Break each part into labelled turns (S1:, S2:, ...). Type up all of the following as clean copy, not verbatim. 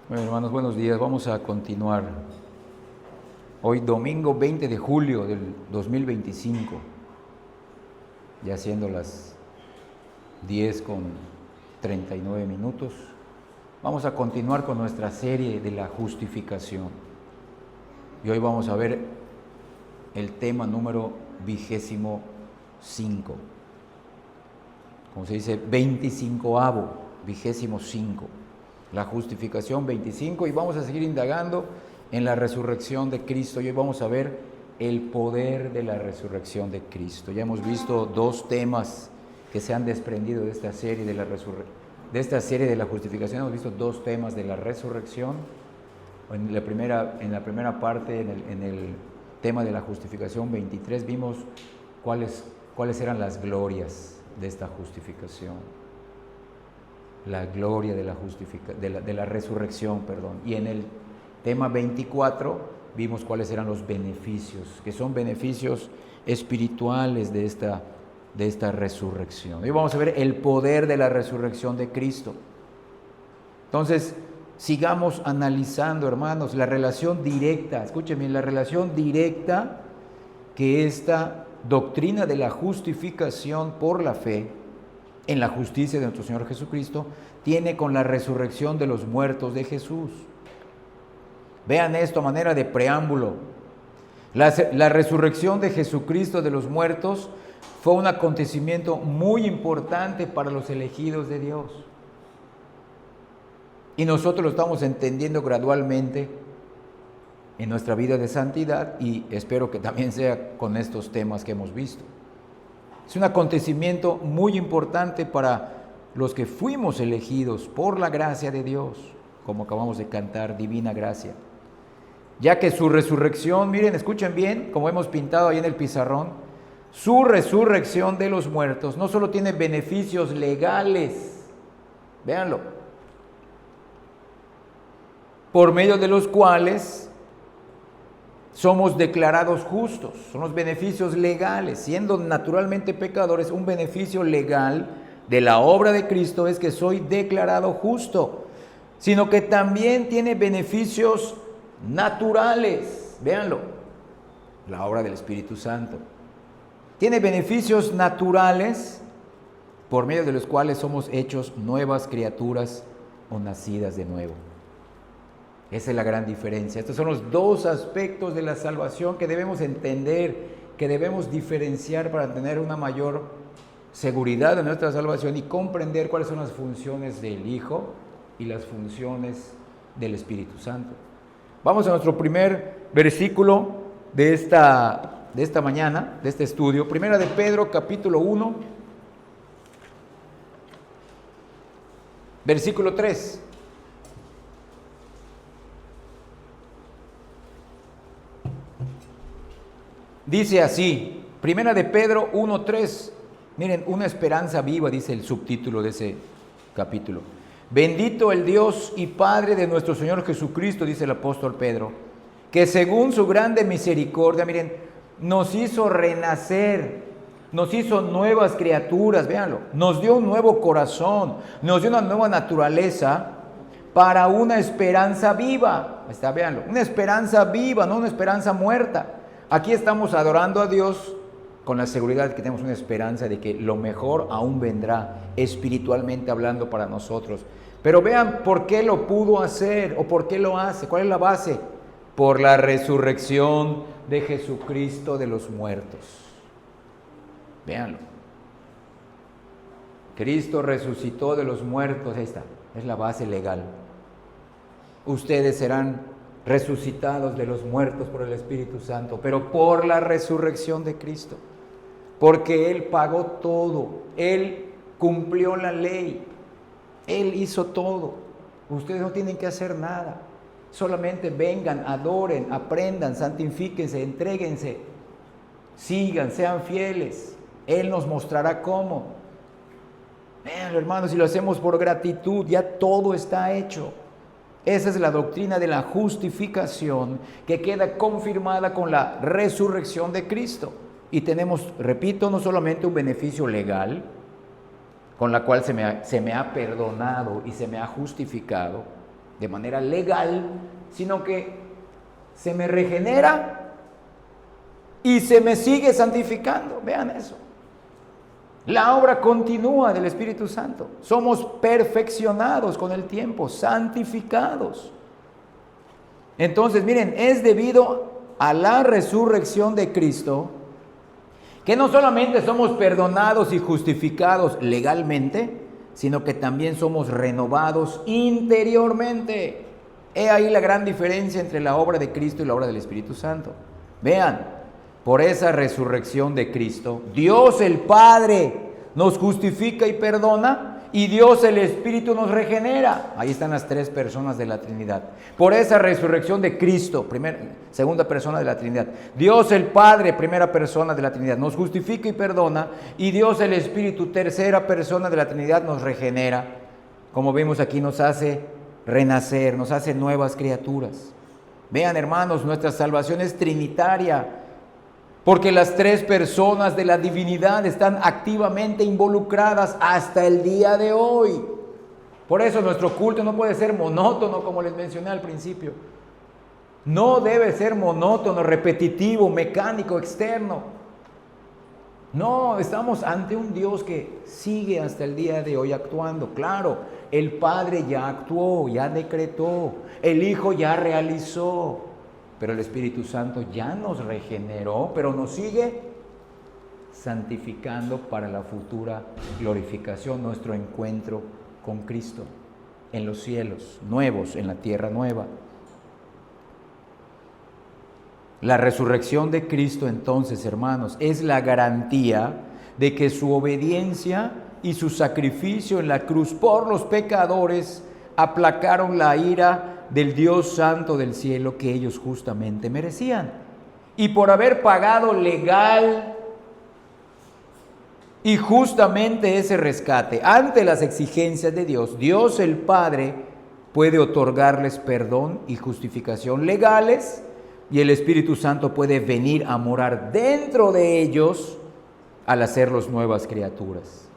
S1: Bueno, hermanos, buenos días. Vamos a continuar. Hoy domingo 20 de julio del 2025, ya siendo las 10:39. Vamos a continuar con nuestra serie de la justificación. Y hoy vamos a ver el tema número 25. Como se dice, 25avo, 25. La justificación 25, y vamos a seguir indagando en la resurrección de Cristo. Y hoy vamos a ver el poder de la resurrección de Cristo. Ya hemos visto dos temas que se han desprendido de esta serie de la justificación. Hemos visto dos temas de la resurrección. En la primera parte, en el tema de la justificación 23, vimos cuáles eran las glorias de esta justificación. La gloria de la resurrección, y en el tema 24 vimos cuáles eran los beneficios, que son beneficios espirituales de esta resurrección. Hoy vamos a ver el poder de la resurrección de Cristo. Entonces, sigamos analizando, hermanos, la relación directa, escúchenme, la relación directa que esta doctrina de la justificación por la fe en la justicia de nuestro Señor Jesucristo tiene con la resurrección de los muertos de Jesús. Vean esto a manera de preámbulo. La resurrección de Jesucristo de los muertos fue un acontecimiento muy importante para los elegidos de Dios. Y nosotros lo estamos entendiendo gradualmente en nuestra vida de santidad, y espero que también sea con estos temas que hemos visto. Es un acontecimiento muy importante para los que fuimos elegidos por la gracia de Dios, como acabamos de cantar, divina gracia. Ya que su resurrección, miren, escuchen bien, como hemos pintado ahí en el pizarrón, su resurrección de los muertos no solo tiene beneficios legales, véanlo, por medio de los cuales somos declarados justos, son los beneficios legales. Siendo naturalmente pecadores, un beneficio legal de la obra de Cristo es que soy declarado justo, sino que también tiene beneficios naturales. Véanlo, la obra del Espíritu Santo tiene beneficios naturales por medio de los cuales somos hechos nuevas criaturas o nacidas de nuevo. Esa es la gran diferencia. Estos son los dos aspectos de la salvación que debemos entender, que debemos diferenciar para tener una mayor seguridad de nuestra salvación y comprender cuáles son las funciones del Hijo y las funciones del Espíritu Santo. Vamos a nuestro primer versículo de esta mañana, de este estudio. Primera de Pedro, capítulo 1, versículo 3. Dice así, Primera de Pedro 1:3, miren, una esperanza viva, dice el subtítulo de ese capítulo. Bendito el Dios y Padre de nuestro Señor Jesucristo, dice el apóstol Pedro, que según su grande misericordia, miren, nos hizo renacer, nos hizo nuevas criaturas, véanlo, nos dio un nuevo corazón, nos dio una nueva naturaleza para una esperanza viva, véanlo, una esperanza viva, no una esperanza muerta. Aquí estamos adorando a Dios con la seguridad de que tenemos una esperanza de que lo mejor aún vendrá, espiritualmente hablando, para nosotros. Pero vean por qué lo pudo hacer o por qué lo hace. ¿Cuál es la base? Por la resurrección de Jesucristo de los muertos. Véanlo. Cristo resucitó de los muertos. Ahí está. Es la base legal. Ustedes serán resucitados de los muertos por el Espíritu Santo, pero por la resurrección de Cristo, porque Él pagó todo, Él cumplió la ley, Él hizo todo. Ustedes no tienen que hacer nada, solamente vengan, adoren, aprendan, santifíquense, entréguense, sigan, sean fieles. Él nos mostrará cómo. Vean, hermanos, si lo hacemos por gratitud, ya todo está hecho. Esa es la doctrina de la justificación que queda confirmada con la resurrección de Cristo. Y tenemos, repito, no solamente un beneficio legal, con la cual se me ha perdonado y se me ha justificado, de manera legal, sino que se me regenera y se me sigue santificando. Vean eso. La obra continúa del Espíritu Santo. Somos perfeccionados con el tiempo, santificados. Entonces, miren, es debido a la resurrección de Cristo que no solamente somos perdonados y justificados legalmente, sino que también somos renovados interiormente. He ahí la gran diferencia entre la obra de Cristo y la obra del Espíritu Santo. Vean, por esa resurrección de Cristo, Dios el Padre nos justifica y perdona, y Dios el Espíritu nos regenera. Ahí están las tres personas de la Trinidad. Por esa resurrección de Cristo, segunda persona de la Trinidad, Dios el Padre, primera persona de la Trinidad, nos justifica y perdona, y Dios el Espíritu, tercera persona de la Trinidad, nos regenera. Como vemos aquí, nos hace renacer, nos hace nuevas criaturas. Vean, hermanos, nuestra salvación es trinitaria, porque las tres personas de la divinidad están activamente involucradas hasta el día de hoy. Por eso nuestro culto no puede ser monótono, como les mencioné al principio. No debe ser monótono, repetitivo, mecánico, externo. No, estamos ante un Dios que sigue hasta el día de hoy actuando. Claro, el Padre ya actuó, ya decretó, el Hijo ya realizó, pero el Espíritu Santo ya nos regeneró, pero nos sigue santificando para la futura glorificación, nuestro encuentro con Cristo en los cielos nuevos, en la tierra nueva. La resurrección de Cristo, entonces, hermanos, es la garantía de que su obediencia y su sacrificio en la cruz por los pecadores aplacaron la ira del Dios Santo del cielo que ellos justamente merecían. Y por haber pagado legal y justamente ese rescate ante las exigencias de Dios, Dios el Padre puede otorgarles perdón y justificación legales, y el Espíritu Santo puede venir a morar dentro de ellos al hacerlos nuevas criaturas.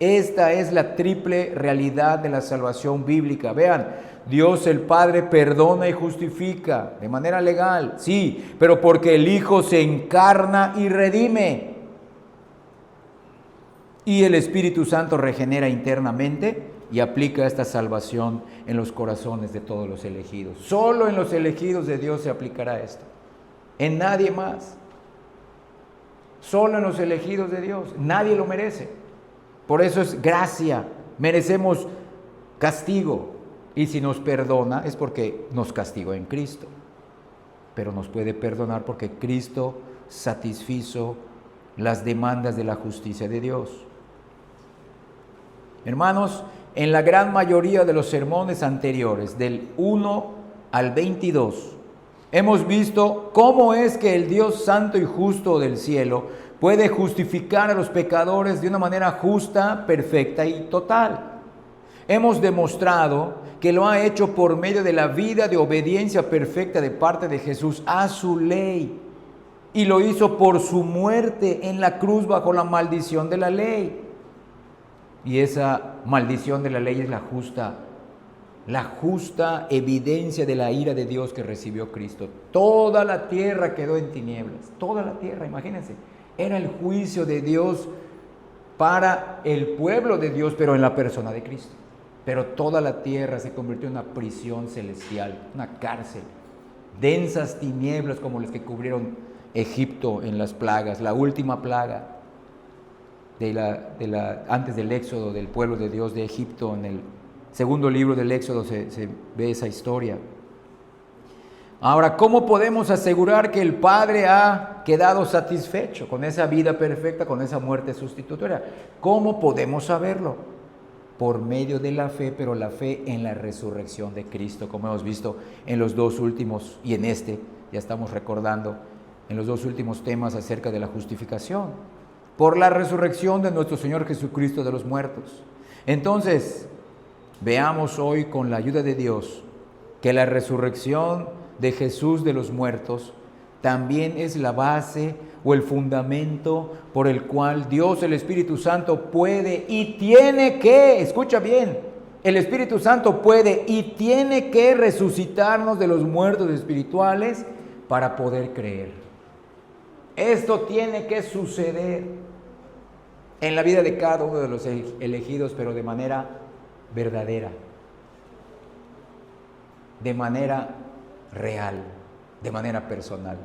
S1: Esta es la triple realidad de la salvación bíblica. Vean, Dios el Padre perdona y justifica de manera legal, sí, pero porque el Hijo se encarna y redime. Y el Espíritu Santo regenera internamente y aplica esta salvación en los corazones de todos los elegidos. Solo en los elegidos de Dios se aplicará esto. En nadie más. Solo en los elegidos de Dios. Nadie lo merece. Por eso es gracia. Merecemos castigo. Y si nos perdona es porque nos castigó en Cristo. Pero nos puede perdonar porque Cristo satisfizo las demandas de la justicia de Dios. Hermanos, en la gran mayoría de los sermones anteriores, del 1 al 22, hemos visto cómo es que el Dios santo y justo del cielo puede justificar a los pecadores de una manera justa, perfecta y total. Hemos demostrado que lo ha hecho por medio de la vida de obediencia perfecta de parte de Jesús a su ley. Y lo hizo por su muerte en la cruz bajo la maldición de la ley. Y esa maldición de la ley es la justa evidencia de la ira de Dios que recibió Cristo. Toda la tierra quedó en tinieblas. Toda la tierra, imagínense. Era el juicio de Dios para el pueblo de Dios, pero en la persona de Cristo. Pero toda la tierra se convirtió en una prisión celestial, una cárcel. Densas tinieblas como las que cubrieron Egipto en las plagas, la última plaga antes del éxodo del pueblo de Dios de Egipto. En el segundo libro del Éxodo se ve esa historia. Ahora, ¿cómo podemos asegurar que el Padre ha quedado satisfecho con esa vida perfecta, con esa muerte sustitutoria? ¿Cómo podemos saberlo? Por medio de la fe, pero la fe en la resurrección de Cristo, como hemos visto en los dos últimos, y en este, ya estamos recordando, en los dos últimos temas acerca de la justificación. Por la resurrección de nuestro Señor Jesucristo de los muertos. Entonces, veamos hoy con la ayuda de Dios que la resurrección de Jesús de los muertos también es la base o el fundamento por el cual Dios, el Espíritu Santo, puede y tiene que, escucha bien, El Espíritu Santo puede y tiene que resucitarnos de los muertos espirituales para poder creer. Esto tiene que suceder en la vida de cada uno de los elegidos, pero de manera verdadera, de manera real, de manera personal.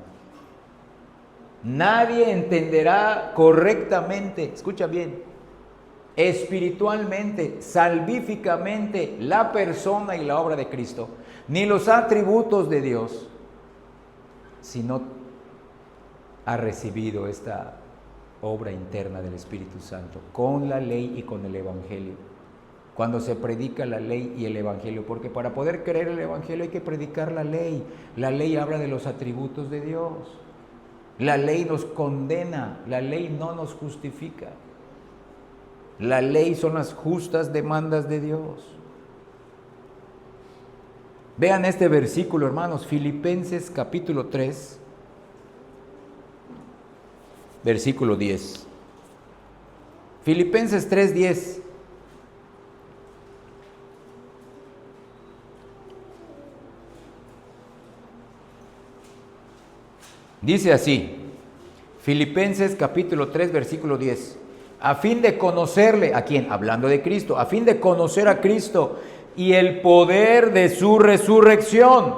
S1: Nadie entenderá correctamente, escucha bien, espiritualmente, salvíficamente, la persona y la obra de Cristo, ni los atributos de Dios, si no ha recibido esta obra interna del Espíritu Santo, con la ley y con el Evangelio. Cuando se predica la ley y el Evangelio, porque para poder creer el Evangelio hay que predicar la ley. La ley habla de los atributos de Dios. La ley nos condena, la ley no nos justifica. La ley son las justas demandas de Dios. Vean este versículo, hermanos, Filipenses capítulo 3, versículo 10. Filipenses 3:10. Dice así, Filipenses capítulo 3, versículo 10. A fin de conocerle, ¿a quién? Hablando de Cristo, a fin de conocer a Cristo y el poder de su resurrección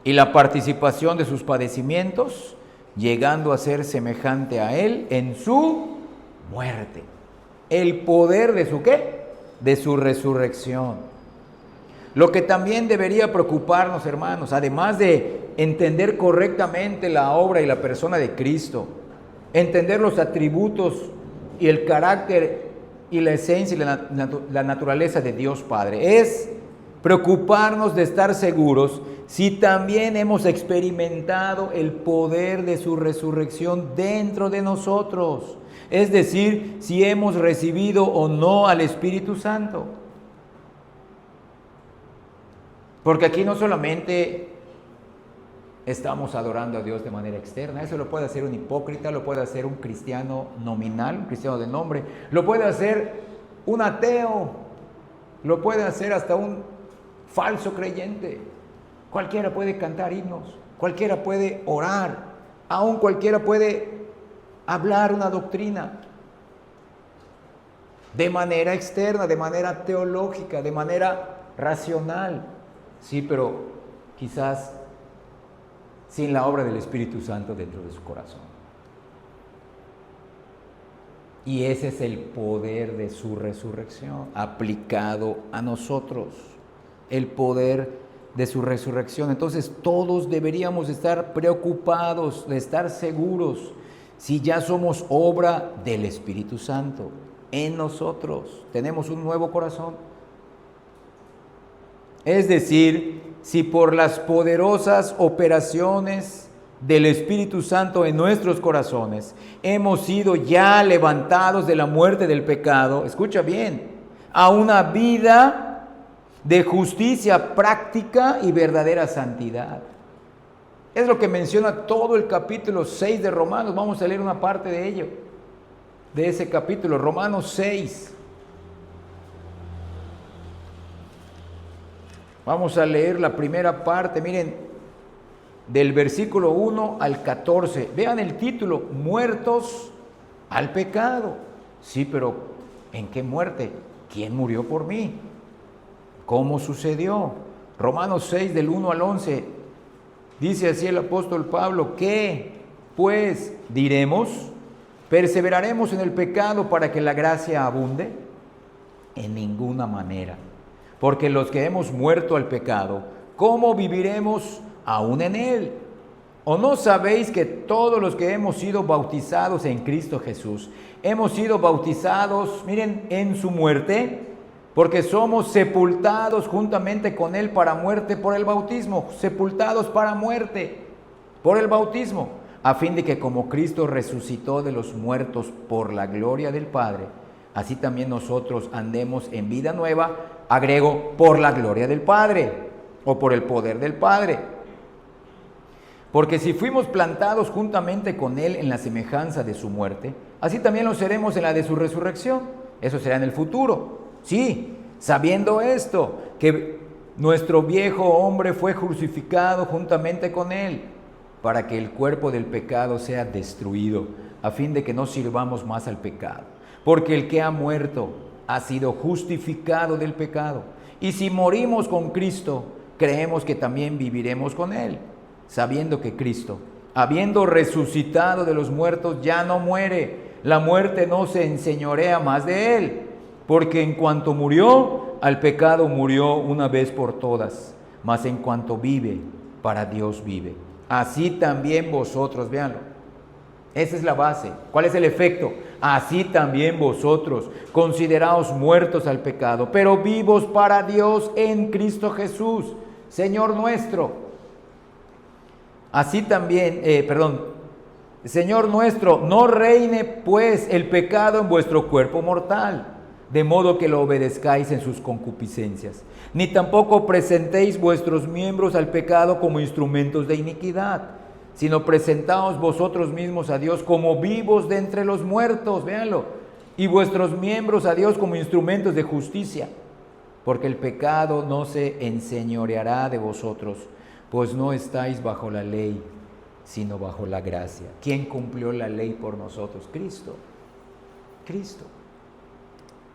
S1: y la participación de sus padecimientos, llegando a ser semejante a Él en su muerte. El poder de su ¿qué? De su resurrección. Lo que también debería preocuparnos, hermanos, además de entender correctamente la obra y la persona de Cristo, entender los atributos y el carácter y la esencia y la naturaleza de Dios Padre, es preocuparnos de estar seguros si también hemos experimentado el poder de su resurrección dentro de nosotros. Es decir, si hemos recibido o no al Espíritu Santo. Porque aquí no solamente estamos adorando a Dios de manera externa, eso lo puede hacer un hipócrita, lo puede hacer un cristiano nominal, un cristiano de nombre, lo puede hacer un ateo, lo puede hacer hasta un falso creyente. Cualquiera puede cantar himnos, cualquiera puede orar, aún cualquiera puede hablar una doctrina de manera externa, de manera teológica, de manera racional. Sí, pero quizás sin la obra del Espíritu Santo dentro de su corazón. Y ese es el poder de su resurrección aplicado a nosotros. El poder de su resurrección. Entonces todos deberíamos estar preocupados, de estar seguros si ya somos obra del Espíritu Santo en nosotros. Tenemos un nuevo corazón. Es decir, si por las poderosas operaciones del Espíritu Santo en nuestros corazones hemos sido ya levantados de la muerte del pecado, escucha bien, a una vida de justicia práctica y verdadera santidad. Es lo que menciona todo el capítulo 6 de Romanos. Vamos a leer una parte de ello, de ese capítulo, Romanos 6. Vamos a leer la primera parte, miren, del versículo 1 al 14. Vean el título, muertos al pecado. Sí, pero ¿en qué muerte? ¿Quién murió por mí? ¿Cómo sucedió? Romanos 6 del 1 al 11. Dice así el apóstol Pablo, ¿qué pues diremos? ¿Perseveraremos en el pecado para que la gracia abunde? En ninguna manera. Porque los que hemos muerto al pecado, ¿cómo viviremos aún en él? ¿O no sabéis que todos los que hemos sido bautizados en Cristo Jesús, hemos sido bautizados, miren, en su muerte? Porque somos sepultados juntamente con él para muerte por el bautismo, sepultados para muerte por el bautismo, a fin de que como Cristo resucitó de los muertos por la gloria del Padre, así también nosotros andemos en vida nueva, agrego, por la gloria del Padre, o por el poder del Padre. Porque si fuimos plantados juntamente con Él en la semejanza de su muerte, así también lo seremos en la de su resurrección. Eso será en el futuro. Sí, sabiendo esto, que nuestro viejo hombre fue crucificado juntamente con él, para que el cuerpo del pecado sea destruido, a fin de que no sirvamos más al pecado. Porque el que ha muerto ha sido justificado del pecado. Y si morimos con Cristo, creemos que también viviremos con él, sabiendo que Cristo, habiendo resucitado de los muertos, ya no muere. La muerte no se enseñorea más de él, porque en cuanto murió, al pecado murió una vez por todas, mas en cuanto vive, para Dios vive. Así también vosotros, véanlo, esa es la base. ¿Cuál es el efecto? Así también vosotros, consideraos muertos al pecado, pero vivos para Dios en Cristo Jesús, Señor nuestro. Así también, Señor nuestro, no reine pues el pecado en vuestro cuerpo mortal, de modo que lo obedezcáis en sus concupiscencias, ni tampoco presentéis vuestros miembros al pecado como instrumentos de iniquidad, sino presentaos vosotros mismos a Dios como vivos de entre los muertos, véanlo, y vuestros miembros a Dios como instrumentos de justicia, porque el pecado no se enseñoreará de vosotros, pues no estáis bajo la ley, sino bajo la gracia. ¿Quién cumplió la ley por nosotros? Cristo. Cristo.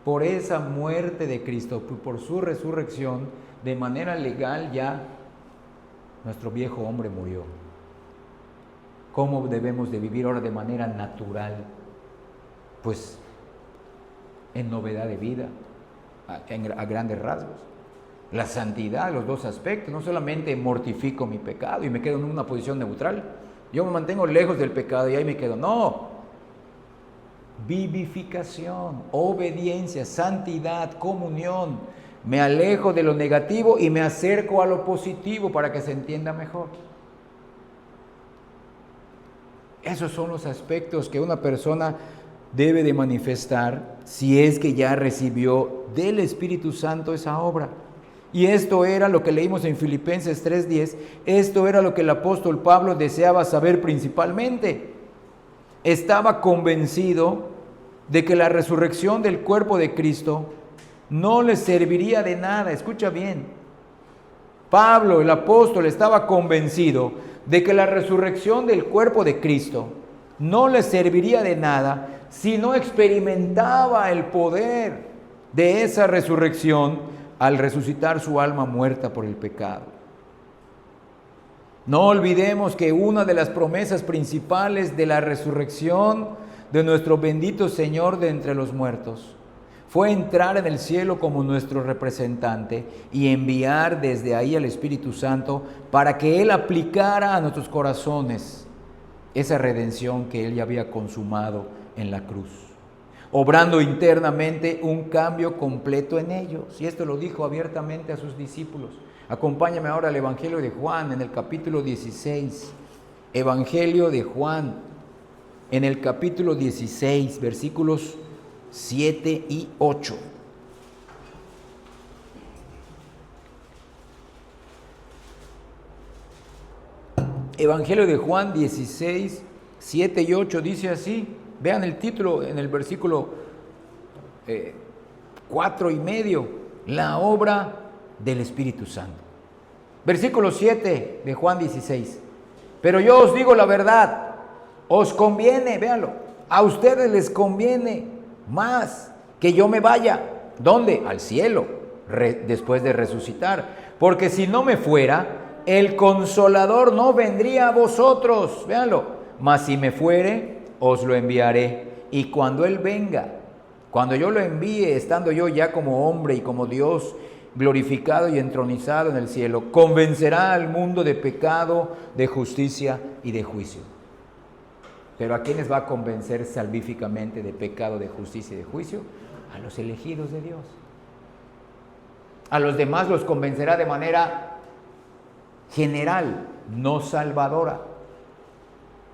S1: Por esa muerte de Cristo, por su resurrección, de manera legal ya nuestro viejo hombre murió. ¿Cómo debemos de vivir ahora de manera natural? Pues en novedad de vida, a grandes rasgos. La santidad, los dos aspectos, no solamente mortifico mi pecado y me quedo en una posición neutral, yo me mantengo lejos del pecado y ahí me quedo, no. Vivificación, obediencia, santidad, comunión. Me alejo de lo negativo y me acerco a lo positivo para que se entienda mejor. Esos son los aspectos que una persona debe de manifestar si es que ya recibió del Espíritu Santo esa obra. Y esto era lo que leímos en Filipenses 3:10, esto era lo que el apóstol Pablo deseaba saber principalmente. Estaba convencido de que la resurrección del cuerpo de Cristo no le serviría de nada. Escucha bien, Pablo, el apóstol, estaba convencido de que la resurrección del cuerpo de Cristo no le serviría de nada si no experimentaba el poder de esa resurrección al resucitar su alma muerta por el pecado. No olvidemos que una de las promesas principales de la resurrección de nuestro bendito Señor de entre los muertos fue entrar en el cielo como nuestro representante y enviar desde ahí al Espíritu Santo para que Él aplicara a nuestros corazones esa redención que Él ya había consumado en la cruz, obrando internamente un cambio completo en ellos. Y esto lo dijo abiertamente a sus discípulos. Acompáñame ahora al Evangelio de Juan en el capítulo 16. Evangelio de Juan en el capítulo 16, versículos 7 y 8. Evangelio de Juan 16, 7 y 8 dice así. Vean el título en el versículo 4 y medio. La obra del Espíritu Santo. Versículo 7 de Juan 16. Pero yo os digo la verdad, os conviene, véanlo, a ustedes les conviene más que yo me vaya. ¿Dónde? Al cielo, después de resucitar. Porque si no me fuera, el Consolador no vendría a vosotros, véanlo, mas si me fuere, os lo enviaré. Y cuando Él venga, cuando yo lo envíe, estando yo ya como hombre y como Dios, glorificado y entronizado en el cielo, convencerá al mundo de pecado, de justicia y de juicio. Pero ¿a quiénes va a convencer salvíficamente de pecado, de justicia y de juicio? A los elegidos de Dios. A los demás los convencerá de manera general, no salvadora.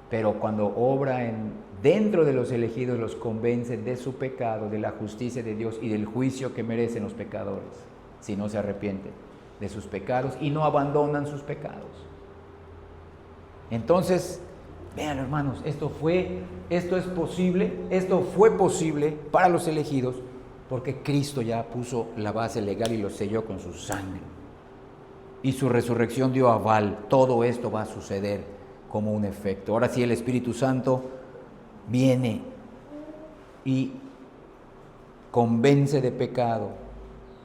S1: Pero cuando obra dentro de los elegidos, los convence de su pecado, de la justicia de Dios y del juicio que merecen los pecadores, si no se arrepienten de sus pecados y no abandonan sus pecados. Entonces, vean, hermanos, esto fue posible para los elegidos porque Cristo ya puso la base legal y lo selló con su sangre. Y su resurrección dio aval. Todo esto va a suceder como un efecto. Ahora sí, el Espíritu Santo viene y convence de pecado,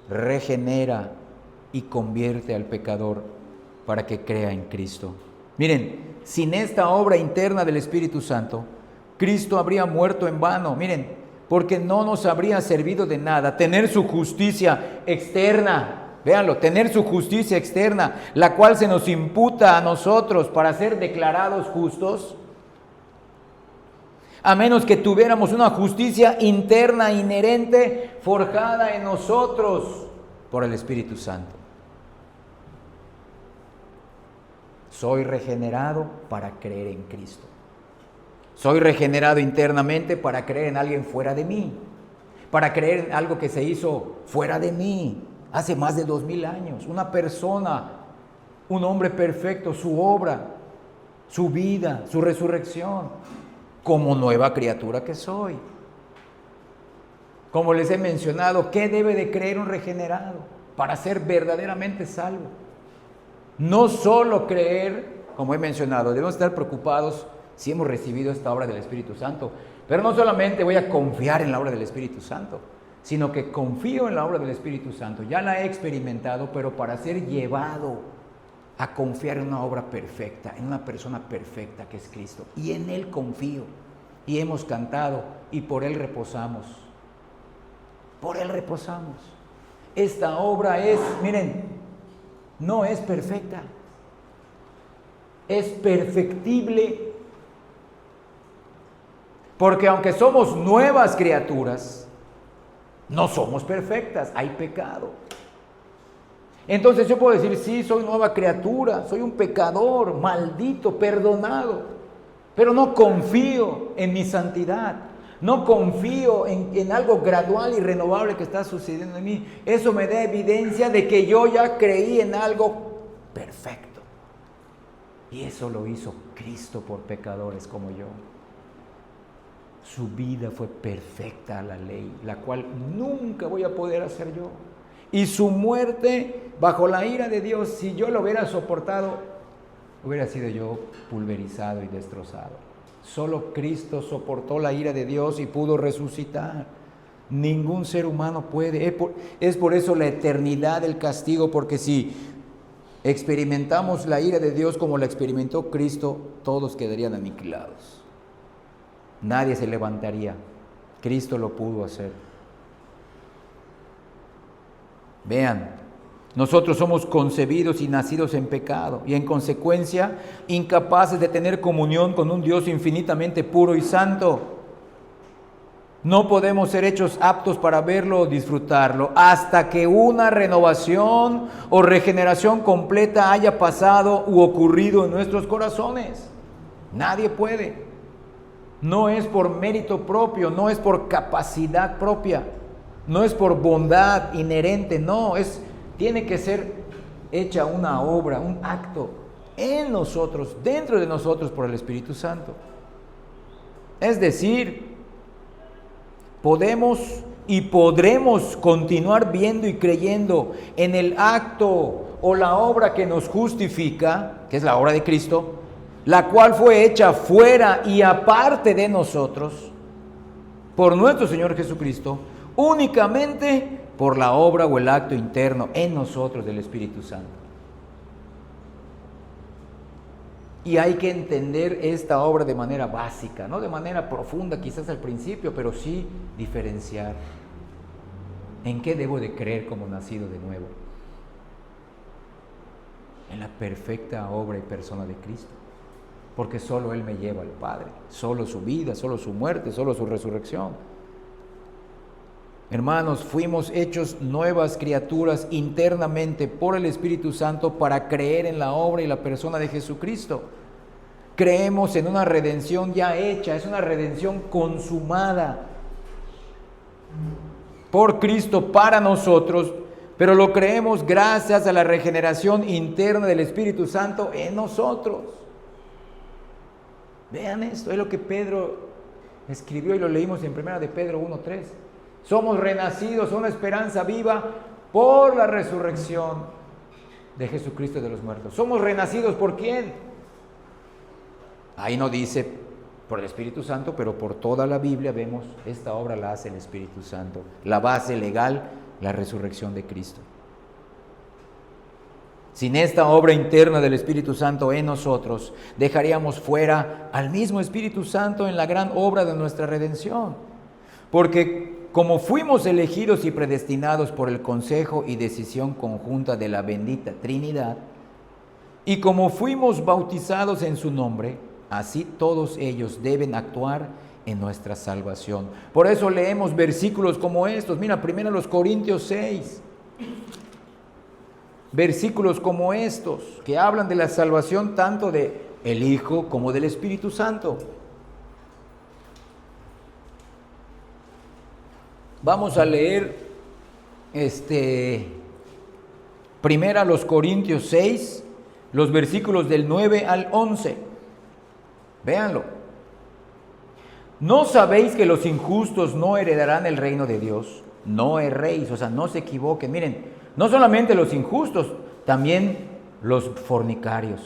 S1: regenera y convierte al pecador para que crea en Cristo. Miren, sin esta obra interna del Espíritu Santo, Cristo habría muerto en vano. Miren, porque no nos habría servido de nada tener su justicia externa. Véanlo, tener su justicia externa, la cual se nos imputa a nosotros para ser declarados justos, a menos que tuviéramos una justicia interna inherente forjada en nosotros por el Espíritu Santo. Soy regenerado para creer en Cristo. Soy regenerado internamente para creer en alguien fuera de mí, para creer en algo que se hizo fuera de mí, hace más de 2000 años, una persona, un hombre perfecto, su obra, su vida, su resurrección, como nueva criatura que soy. Como les he mencionado, ¿qué debe de creer un regenerado para ser verdaderamente salvo? No solo creer, como he mencionado, debemos estar preocupados si hemos recibido esta obra del Espíritu Santo, pero no solamente voy a confiar en la obra del Espíritu Santo, sino que confío en la obra del Espíritu Santo, ya la he experimentado, pero para ser llevado a confiar en una obra perfecta, en una persona perfecta que es Cristo, y en Él confío, y hemos cantado, y por Él reposamos, por Él reposamos. Esta obra es, miren, no es perfecta, es perfectible. Porque aunque somos nuevas criaturas, no somos perfectas, hay pecado. Entonces yo puedo decir, sí, soy nueva criatura, soy un pecador, maldito, perdonado, pero no confío en mi santidad, no confío en algo gradual y renovable que está sucediendo en mí. Eso me da evidencia de que yo ya creí en algo perfecto. Y eso lo hizo Cristo por pecadores como yo. Su vida fue perfecta a la ley, la cual nunca voy a poder hacer yo. Y su muerte bajo la ira de Dios, si yo lo hubiera soportado, hubiera sido yo pulverizado y destrozado. Solo Cristo soportó la ira de Dios y pudo resucitar. Ningún ser humano puede. Es por eso la eternidad del castigo, porque si experimentamos la ira de Dios como la experimentó Cristo, todos quedarían aniquilados. Nadie se levantaría. Cristo lo pudo hacer. Vean, nosotros somos concebidos y nacidos en pecado y en consecuencia incapaces de tener comunión con un Dios infinitamente puro y santo. No podemos ser hechos aptos para verlo o disfrutarlo hasta que una renovación o regeneración completa haya pasado u ocurrido en nuestros corazones. Nadie puede. No es por mérito propio, no es por capacidad propia, no es por bondad inherente, no, tiene que ser hecha una obra, un acto en nosotros, dentro de nosotros por el Espíritu Santo. Es decir, podemos y podremos continuar viendo y creyendo en el acto o la obra que nos justifica, que es la obra de Cristo, la cual fue hecha fuera y aparte de nosotros, por nuestro Señor Jesucristo, únicamente por la obra o el acto interno en nosotros del Espíritu Santo. Y hay que entender esta obra de manera básica, no de manera profunda quizás al principio, pero sí diferenciar. ¿En qué debo de creer como nacido de nuevo? En la perfecta obra y persona de Cristo. Porque solo Él me lleva al Padre, solo su vida, solo su muerte, solo su resurrección. Hermanos, fuimos hechos nuevas criaturas internamente por el Espíritu Santo para creer en la obra y la persona de Jesucristo. Creemos en una redención ya hecha, es una redención consumada por Cristo para nosotros, pero lo creemos gracias a la regeneración interna del Espíritu Santo en nosotros. Vean esto, es lo que Pedro escribió y lo leímos en 1 de Pedro 1:3. Somos renacidos a una esperanza viva por la resurrección de Jesucristo de los muertos. ¿Somos renacidos por quién? Ahí no dice por el Espíritu Santo, pero por toda la Biblia vemos, esta obra la hace el Espíritu Santo. La base legal, la resurrección de Cristo. Sin esta obra interna del Espíritu Santo en nosotros, dejaríamos fuera al mismo Espíritu Santo en la gran obra de nuestra redención. Porque como fuimos elegidos y predestinados por el consejo y decisión conjunta de la bendita Trinidad, y como fuimos bautizados en su nombre, así todos ellos deben actuar en nuestra salvación. Por eso leemos versículos como estos. Mira, primero los Corintios 6. Versículos como estos, que hablan de la salvación tanto de el Hijo como del Espíritu Santo. Vamos a leer primero los Corintios 6, los versículos del 9 al 11. Véanlo. ¿No sabéis que los injustos no heredarán el reino de Dios? No erréis, o sea, no se equivoquen. Miren, no solamente los injustos, también los fornicarios,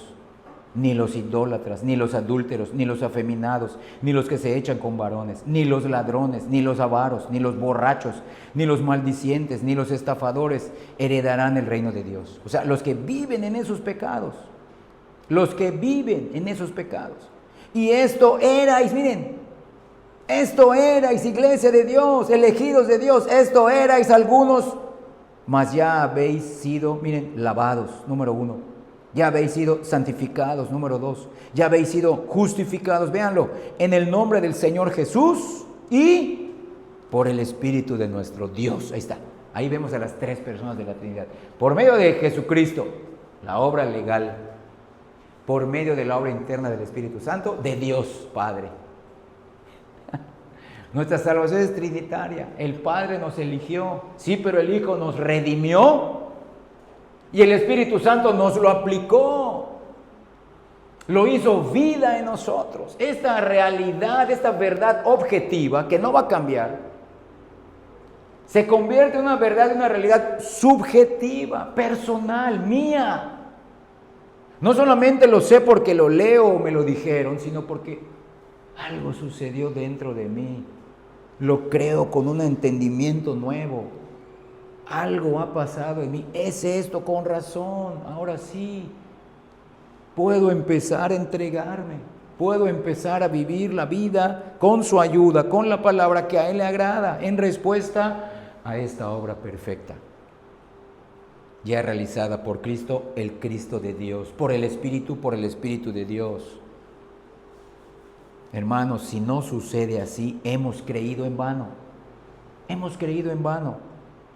S1: ni los idólatras, ni los adúlteros, ni los afeminados, ni los que se echan con varones, ni los ladrones, ni los avaros, ni los borrachos, ni los maldicientes, ni los estafadores heredarán el reino de Dios. O sea, los que viven en esos pecados, los que viven en esos pecados. Y esto erais, miren, esto erais, iglesia de Dios, elegidos de Dios, esto erais algunos, mas ya habéis sido, miren, lavados, número 1. Ya habéis sido santificados, número 2. Ya habéis sido justificados, véanlo, en el nombre del Señor Jesús y por el Espíritu de nuestro Dios. Ahí está. Ahí vemos a las 3 personas de la Trinidad. Por medio de Jesucristo, la obra legal. Por medio de la obra interna del Espíritu Santo, de Dios Padre. Nuestra salvación es trinitaria. El Padre nos eligió, sí, pero el Hijo nos redimió y el Espíritu Santo nos lo aplicó. Lo hizo vida en nosotros. Esta realidad, esta verdad objetiva que no va a cambiar, se convierte en una verdad, en una realidad subjetiva, personal, mía. No solamente lo sé porque lo leo o me lo dijeron, sino porque algo sucedió dentro de mí. Lo creo con un entendimiento nuevo. Algo ha pasado en mí. Es esto con razón. Ahora sí. Puedo empezar a entregarme. Puedo empezar a vivir la vida con su ayuda, con la palabra que a Él le agrada, en respuesta a esta obra perfecta. Ya realizada por Cristo, el Cristo de Dios. Por el Espíritu de Dios. Hermanos, si no sucede así, hemos creído en vano. Hemos creído en vano.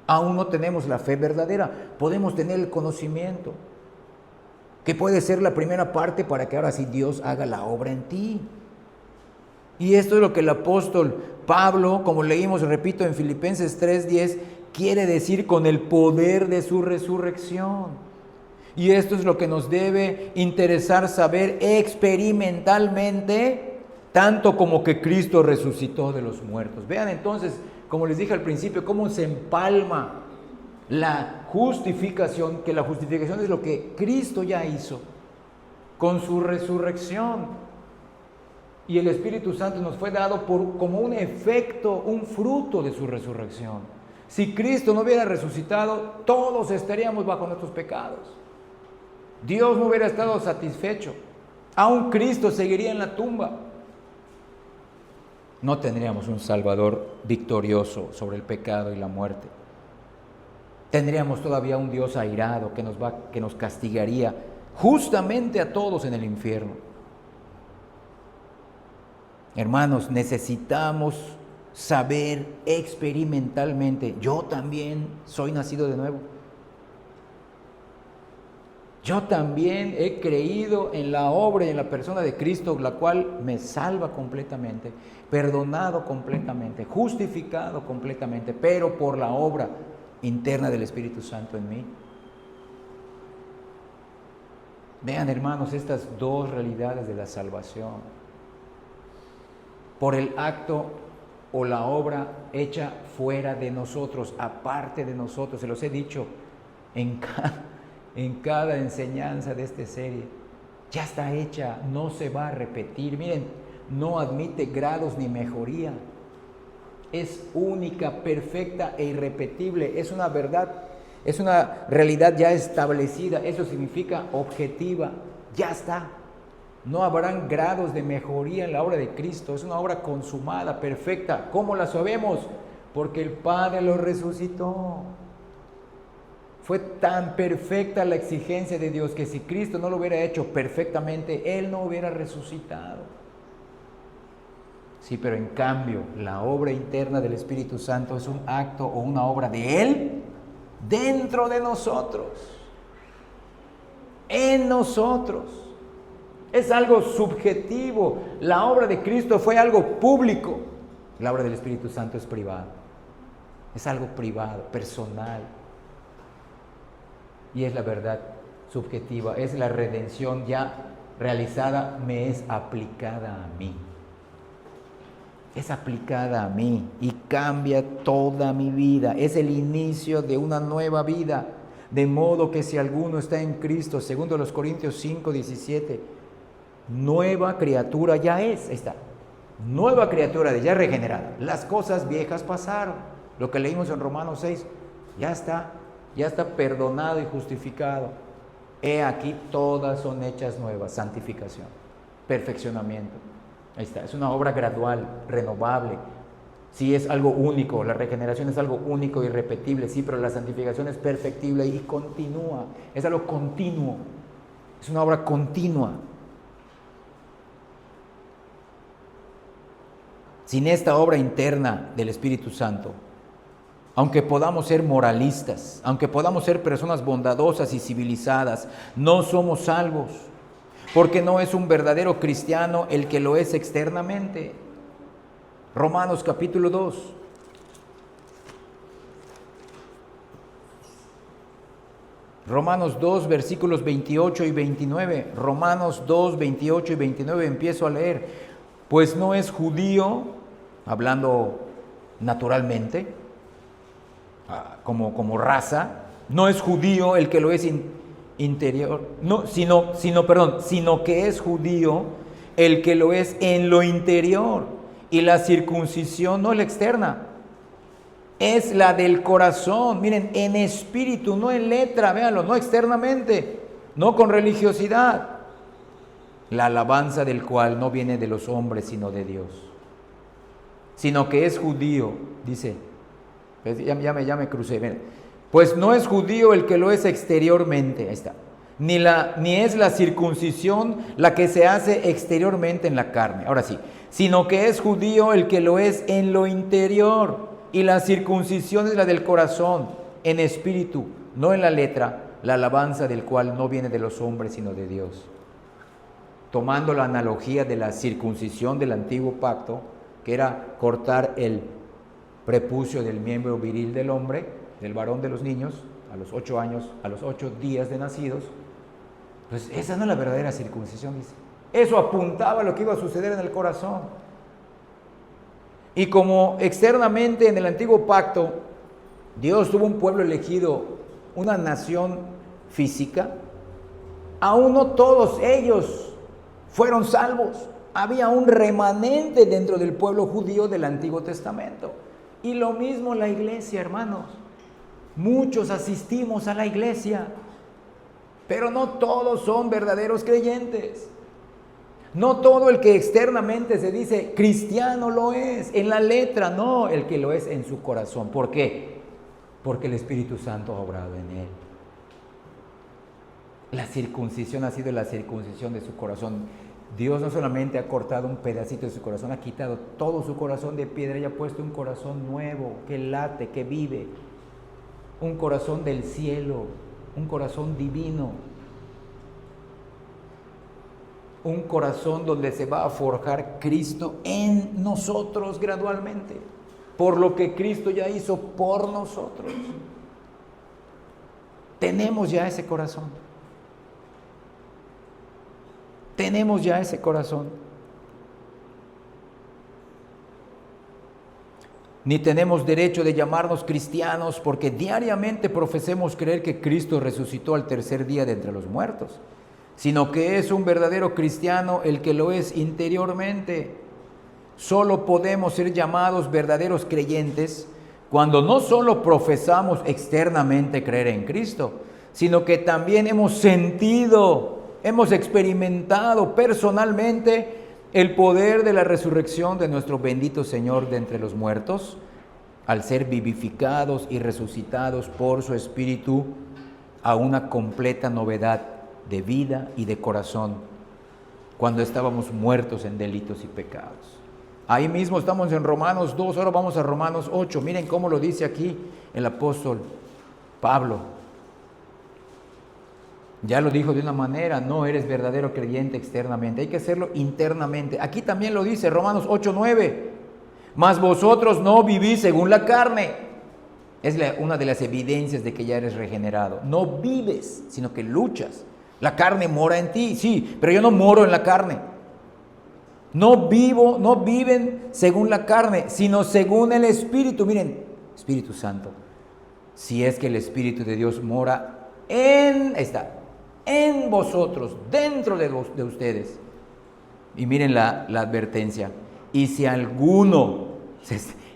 S1: Aún no tenemos la fe verdadera. Podemos tener el conocimiento, que puede ser la primera parte para que ahora sí Dios haga la obra en ti. Y esto es lo que el apóstol Pablo, como leímos, repito, en Filipenses 3:10, quiere decir con el poder de su resurrección. Y esto es lo que nos debe interesar saber experimentalmente, tanto como que Cristo resucitó de los muertos. Vean entonces, como les dije al principio, cómo se empalma la justificación, que la justificación es lo que Cristo ya hizo con su resurrección. Y el Espíritu Santo nos fue dado como un efecto, un fruto de su resurrección. Si Cristo no hubiera resucitado, todos estaríamos bajo nuestros pecados. Dios no hubiera estado satisfecho. Aún Cristo seguiría en la tumba. No tendríamos un Salvador victorioso sobre el pecado y la muerte. Tendríamos todavía un Dios airado que nos castigaría justamente a todos en el infierno. Hermanos, necesitamos saber experimentalmente. Yo también soy nacido de nuevo. Yo también he creído en la obra y en la persona de Cristo, la cual me salva completamente, perdonado completamente, justificado completamente, pero por la obra interna del Espíritu Santo en mí. Vean, hermanos, estas 2 realidades de la salvación. Por el acto o la obra hecha fuera de nosotros, aparte de nosotros. Se los he dicho en cada enseñanza de esta serie. Ya está hecha, no se va a repetir. Miren, no admite grados ni mejoría. Es única, perfecta e irrepetible. Es una verdad, es una realidad ya establecida. Eso significa objetiva. Ya está. No habrán grados de mejoría en la obra de Cristo. Es una obra consumada, perfecta. ¿Cómo la sabemos? Porque el Padre lo resucitó. Fue tan perfecta la exigencia de Dios que si Cristo no lo hubiera hecho perfectamente, Él no hubiera resucitado. Sí, pero en cambio, la obra interna del Espíritu Santo es un acto o una obra de Él dentro de nosotros, en nosotros. Es algo subjetivo. La obra de Cristo fue algo público. La obra del Espíritu Santo es privada. Es algo privado, personal. Y es la verdad subjetiva. Es la redención ya realizada, me es aplicada a mí. Es aplicada a mí y cambia toda mi vida. Es el inicio de una nueva vida. De modo que si alguno está en Cristo, segundo los Corintios 5, 17, nueva criatura ya es. Ahí está. Nueva criatura, ya regenerada. Las cosas viejas pasaron. Lo que leímos en Romanos 6, ya está perdonado y justificado. He aquí todas son hechas nuevas. Santificación, perfeccionamiento. Ahí está, es una obra gradual, renovable. Sí, es algo único, la regeneración es algo único y irrepetible, sí, pero la santificación es perfectible y continúa. Es algo continuo, es una obra continua. Sin esta obra interna del Espíritu Santo, aunque podamos ser moralistas, aunque podamos ser personas bondadosas y civilizadas, no somos salvos, porque no es un verdadero cristiano el que lo es externamente. Romanos capítulo 2. Romanos 2, versículos 28 y 29. Romanos 2, 28 y 29, empiezo a leer. Pues no es judío, hablando naturalmente, como raza, no es judío el que lo es interior, sino que es judío el que lo es en lo interior, y la circuncisión no es la externa, es la del corazón, miren, en espíritu, no en letra, véanlo, no externamente, no con religiosidad, la alabanza del cual no viene de los hombres sino de Dios, sino que es judío, dice, ya me crucé, miren. Pues no es judío el que lo es exteriormente, ahí está, ni es la circuncisión la que se hace exteriormente en la carne, ahora sí, sino que es judío el que lo es en lo interior, y la circuncisión es la del corazón, en espíritu, no en la letra, la alabanza del cual no viene de los hombres sino de Dios. Tomando la analogía de la circuncisión del antiguo pacto, que era cortar el prepucio del miembro viril del hombre, del varón de los niños, a los 8 años, a los 8 días de nacidos, pues esa no es la verdadera circuncisión, dice. Eso apuntaba a lo que iba a suceder en el corazón. Y como externamente en el antiguo pacto, Dios tuvo un pueblo elegido, una nación física, aún no todos ellos fueron salvos. Había un remanente dentro del pueblo judío del Antiguo Testamento. Y lo mismo la iglesia, hermanos. Muchos asistimos a la iglesia, pero no todos son verdaderos creyentes. No todo el que externamente se dice cristiano lo es, en la letra, no, el que lo es en su corazón. ¿Por qué? Porque el Espíritu Santo ha obrado en él. La circuncisión ha sido la circuncisión de su corazón. Dios no solamente ha cortado un pedacito de su corazón, ha quitado todo su corazón de piedra y ha puesto un corazón nuevo, que late, que vive. Un corazón del cielo, un corazón divino. Un corazón donde se va a forjar Cristo en nosotros gradualmente, por lo que Cristo ya hizo por nosotros. Tenemos ya ese corazón. Tenemos ya ese corazón. ni tenemos derecho de llamarnos cristianos porque diariamente profesemos creer que Cristo resucitó al tercer día de entre los muertos, sino que es un verdadero cristiano el que lo es interiormente. Solo podemos ser llamados verdaderos creyentes cuando no solo profesamos externamente creer en Cristo, sino que también hemos sentido, hemos experimentado personalmente el poder de la resurrección de nuestro bendito Señor de entre los muertos, al ser vivificados y resucitados por su Espíritu a una completa novedad de vida y de corazón, cuando estábamos muertos en delitos y pecados. Ahí mismo estamos en Romanos 2, ahora vamos a Romanos 8. Miren cómo lo dice aquí el apóstol Pablo. Ya lo dijo de una manera, no eres verdadero creyente externamente, hay que hacerlo internamente. Aquí también lo dice Romanos 8, 9. Mas vosotros no vivís según la carne. Es una de las evidencias de que ya eres regenerado. No vives, sino que luchas. La carne mora en ti, sí, pero yo no moro en la carne. No viven según la carne, sino según el Espíritu. Miren, Espíritu Santo. Si es que el Espíritu de Dios mora en vosotros, dentro de ustedes. Y miren la advertencia. Y si alguno,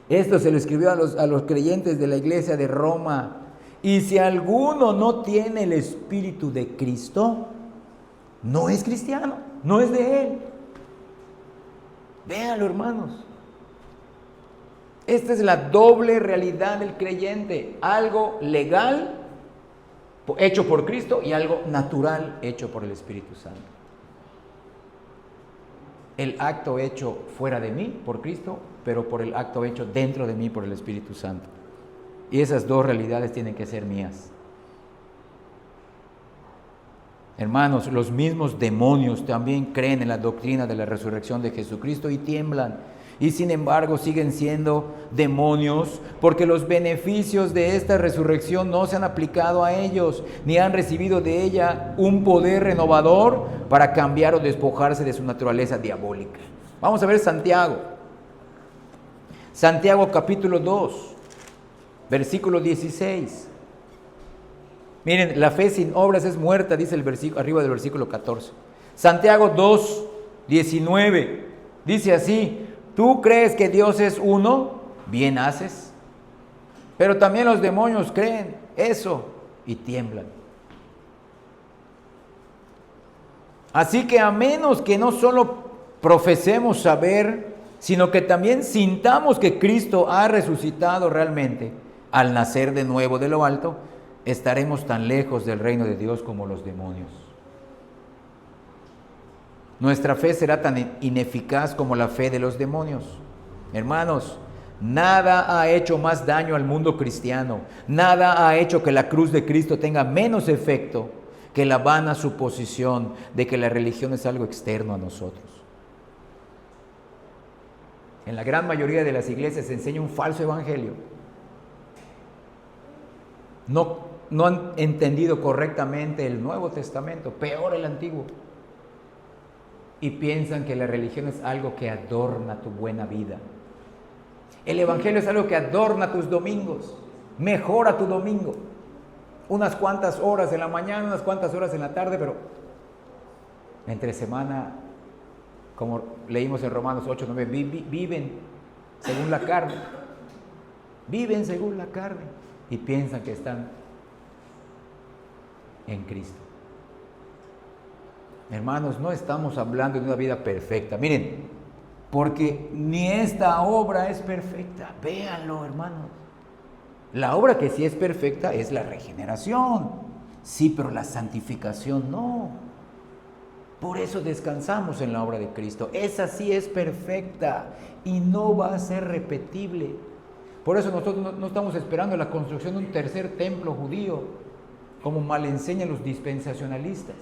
S1: esto se lo escribió a los creyentes de la iglesia de Roma, y si alguno no tiene el Espíritu de Cristo, no es cristiano, no es de Él. Véanlo, hermanos. Esta es la doble realidad del creyente. Algo legal hecho por Cristo y algo natural hecho por el Espíritu Santo. El acto hecho fuera de mí por Cristo, pero por el acto hecho dentro de mí por el Espíritu Santo. Y esas dos realidades tienen que ser mías. Hermanos, los mismos demonios también creen en la doctrina de la resurrección de Jesucristo y tiemblan. Y sin embargo siguen siendo demonios porque los beneficios de esta resurrección no se han aplicado a ellos, ni han recibido de ella un poder renovador para cambiar o despojarse de su naturaleza diabólica. Vamos a ver Santiago. Santiago capítulo 2, versículo 16. Miren, la fe sin obras es muerta, dice el versículo, arriba del versículo 14. Santiago 2, 19, dice así: ¿tú crees que Dios es uno? Bien haces. Pero también los demonios creen eso y tiemblan. Así que a menos que no solo profesemos saber, sino que también sintamos que Cristo ha resucitado realmente al nacer de nuevo de lo alto, estaremos tan lejos del reino de Dios como los demonios. Nuestra fe será tan ineficaz como la fe de los demonios. Hermanos, nada ha hecho más daño al mundo cristiano, nada ha hecho que la cruz de Cristo tenga menos efecto que la vana suposición de que la religión es algo externo a nosotros. En la gran mayoría de las iglesias se enseña un falso evangelio. No han entendido correctamente el Nuevo Testamento, peor el Antiguo. Y piensan que la religión es algo que adorna tu buena vida. El Evangelio es algo que adorna tus domingos, mejora tu domingo. Unas cuantas horas en la mañana, unas cuantas horas en la tarde, pero entre semana, como leímos en Romanos 8, 9, viven según la carne. Viven según la carne y piensan que están en Cristo. Hermanos, no estamos hablando de una vida perfecta. Miren, porque ni esta obra es perfecta. Véanlo, hermanos. La obra que sí es perfecta es la regeneración. Sí, pero la santificación no. Por eso descansamos en la obra de Cristo. Esa sí es perfecta y no va a ser repetible. Por eso nosotros no estamos esperando la construcción de un tercer templo judío, como mal enseñan los dispensacionalistas,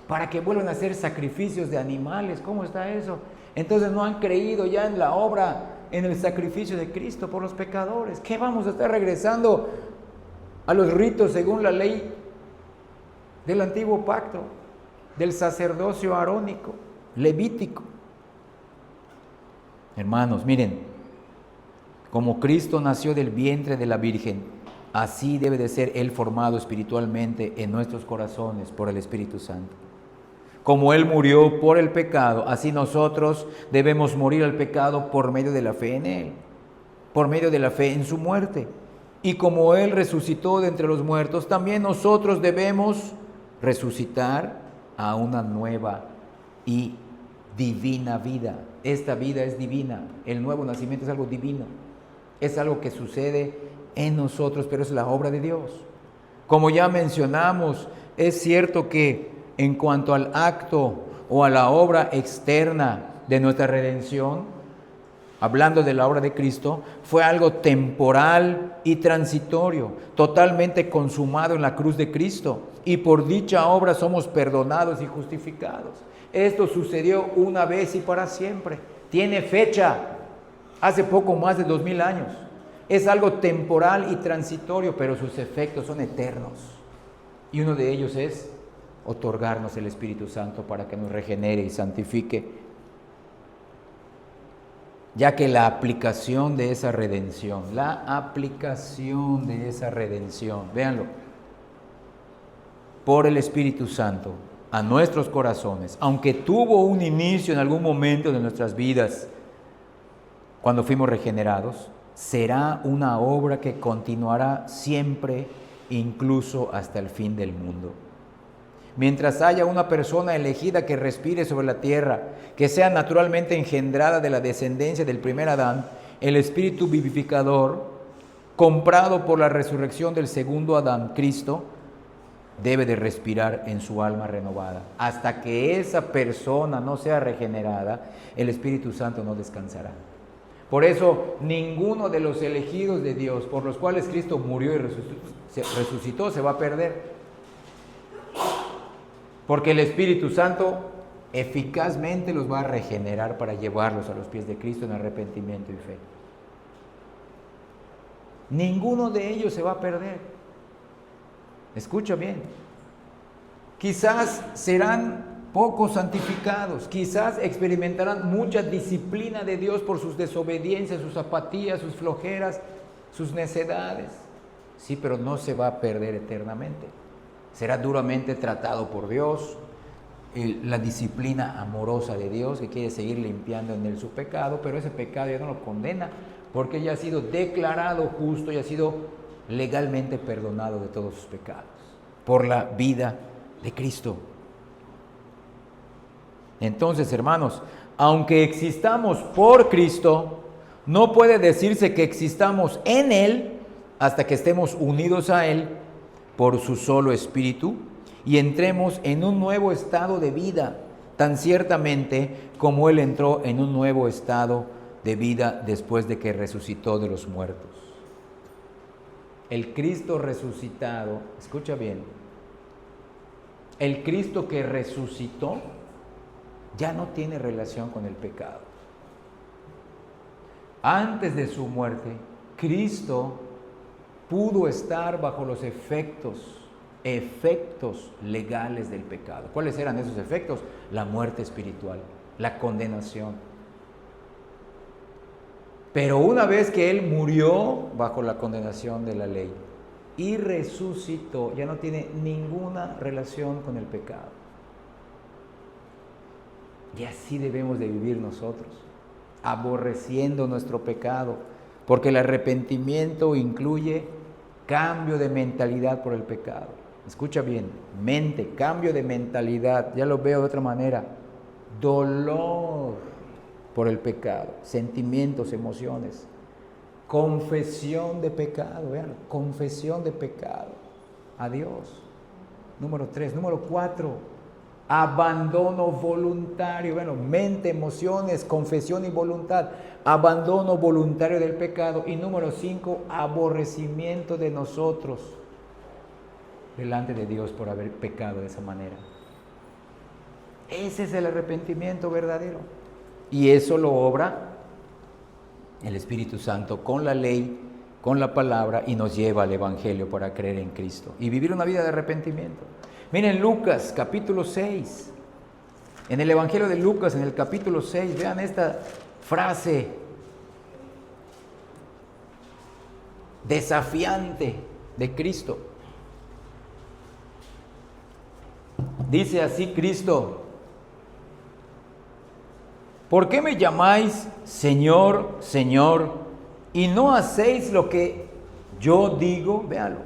S1: para que vuelvan a hacer sacrificios de animales. ¿Cómo está eso? Entonces no han creído ya en la obra, en el sacrificio de Cristo por los pecadores. ¿Qué vamos a estar regresando a los ritos según la ley del antiguo pacto, del sacerdocio arónico, levítico? Hermanos, miren, Como Cristo nació del vientre de la Virgen, así debe de ser Él formado espiritualmente en nuestros corazones por el Espíritu Santo. Como Él murió por el pecado, así nosotros debemos morir al pecado por medio de la fe en Él, por medio de la fe en su muerte. Y como Él resucitó de entre los muertos, también nosotros debemos resucitar a una nueva y divina vida. Esta vida es divina, el nuevo nacimiento es algo divino, es algo que sucede en nosotros, pero es la obra de Dios. Como ya mencionamos, es cierto que en cuanto al acto o a la obra externa de nuestra redención, hablando de la obra de Cristo, fue algo temporal y transitorio, totalmente consumado en la cruz de Cristo, y por dicha obra somos perdonados y justificados. Esto sucedió una vez y para siempre. Tiene fecha, hace poco más de 2000 años. Es algo temporal y transitorio, pero sus efectos son eternos. Y uno de ellos es otorgarnos el Espíritu Santo para que nos regenere y santifique. Ya que la aplicación de esa redención, véanlo, por el Espíritu Santo a nuestros corazones, aunque tuvo un inicio en algún momento de nuestras vidas, cuando fuimos regenerados, será una obra que continuará siempre, incluso hasta el fin del mundo. Mientras haya una persona elegida que respire sobre la tierra, que sea naturalmente engendrada de la descendencia del primer Adán, el Espíritu vivificador, comprado por la resurrección del segundo Adán, Cristo, debe de respirar en su alma renovada. Hasta que esa persona no sea regenerada, el Espíritu Santo no descansará. Por eso, ninguno de los elegidos de Dios, por los cuales Cristo murió y resucitó, se va a perder. Porque el Espíritu Santo eficazmente los va a regenerar para llevarlos a los pies de Cristo en arrepentimiento y fe. Ninguno de ellos se va a perder. Escucha bien. Quizás serán pocos santificados, quizás experimentarán mucha disciplina de Dios por sus desobediencias, sus apatías, sus flojeras, sus necedades. Sí, pero no se va a perder eternamente. Será duramente tratado por Dios, la disciplina amorosa de Dios que quiere seguir limpiando en él su pecado, pero ese pecado ya no lo condena porque ya ha sido declarado justo y ha sido legalmente perdonado de todos sus pecados por la vida de Cristo. Entonces, hermanos, aunque existamos por Cristo, no puede decirse que existamos en Él hasta que estemos unidos a Él por su solo Espíritu y entremos en un nuevo estado de vida, tan ciertamente como Él entró en un nuevo estado de vida después de que resucitó de los muertos. El Cristo resucitado, escucha bien, el Cristo que resucitó ya no tiene relación con el pecado. Antes de su muerte, Cristo pudo estar bajo los efectos legales del pecado. ¿Cuáles eran esos efectos? La muerte espiritual, la condenación. Pero una vez que Él murió bajo la condenación de la ley y resucitó, ya no tiene ninguna relación con el pecado. Y así debemos de vivir nosotros, aborreciendo nuestro pecado, porque el arrepentimiento incluye cambio de mentalidad por el pecado. Escucha bien, mente, cambio de mentalidad, ya lo veo de otra manera, dolor por el pecado, sentimientos, emociones, confesión de pecado, vean, confesión de pecado a Dios. Número 3, número 4. Abandono voluntario, bueno, mente, emociones, confesión y voluntad, abandono voluntario del pecado. Y número 5, aborrecimiento de nosotros delante de Dios por haber pecado de esa manera. Ese es el arrepentimiento verdadero. Y eso lo obra el Espíritu Santo con la ley, con la palabra, y nos lleva al Evangelio para creer en Cristo y vivir una vida de arrepentimiento. Miren Lucas capítulo 6, en el Evangelio de Lucas, en el capítulo 6, vean esta frase desafiante de Cristo. Dice así Cristo: ¿por qué me llamáis Señor, Señor, y no hacéis lo que yo digo? Véalo.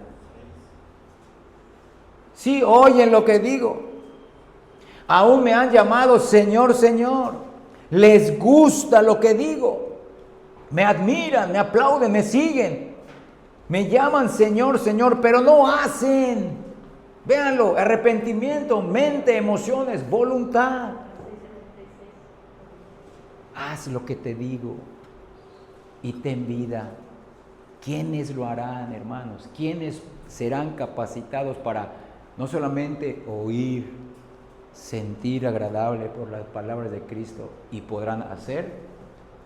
S1: Sí, oyen lo que digo. Aún me han llamado Señor, Señor. Les gusta lo que digo. Me admiran, me aplauden, me siguen. Me llaman Señor, Señor, pero no hacen. Véanlo, arrepentimiento, mente, emociones, voluntad. Haz lo que te digo y ten vida. ¿Quiénes lo harán, hermanos? ¿Quiénes serán capacitados para no solamente oír, sentir agradable por las palabras de Cristo y podrán hacer?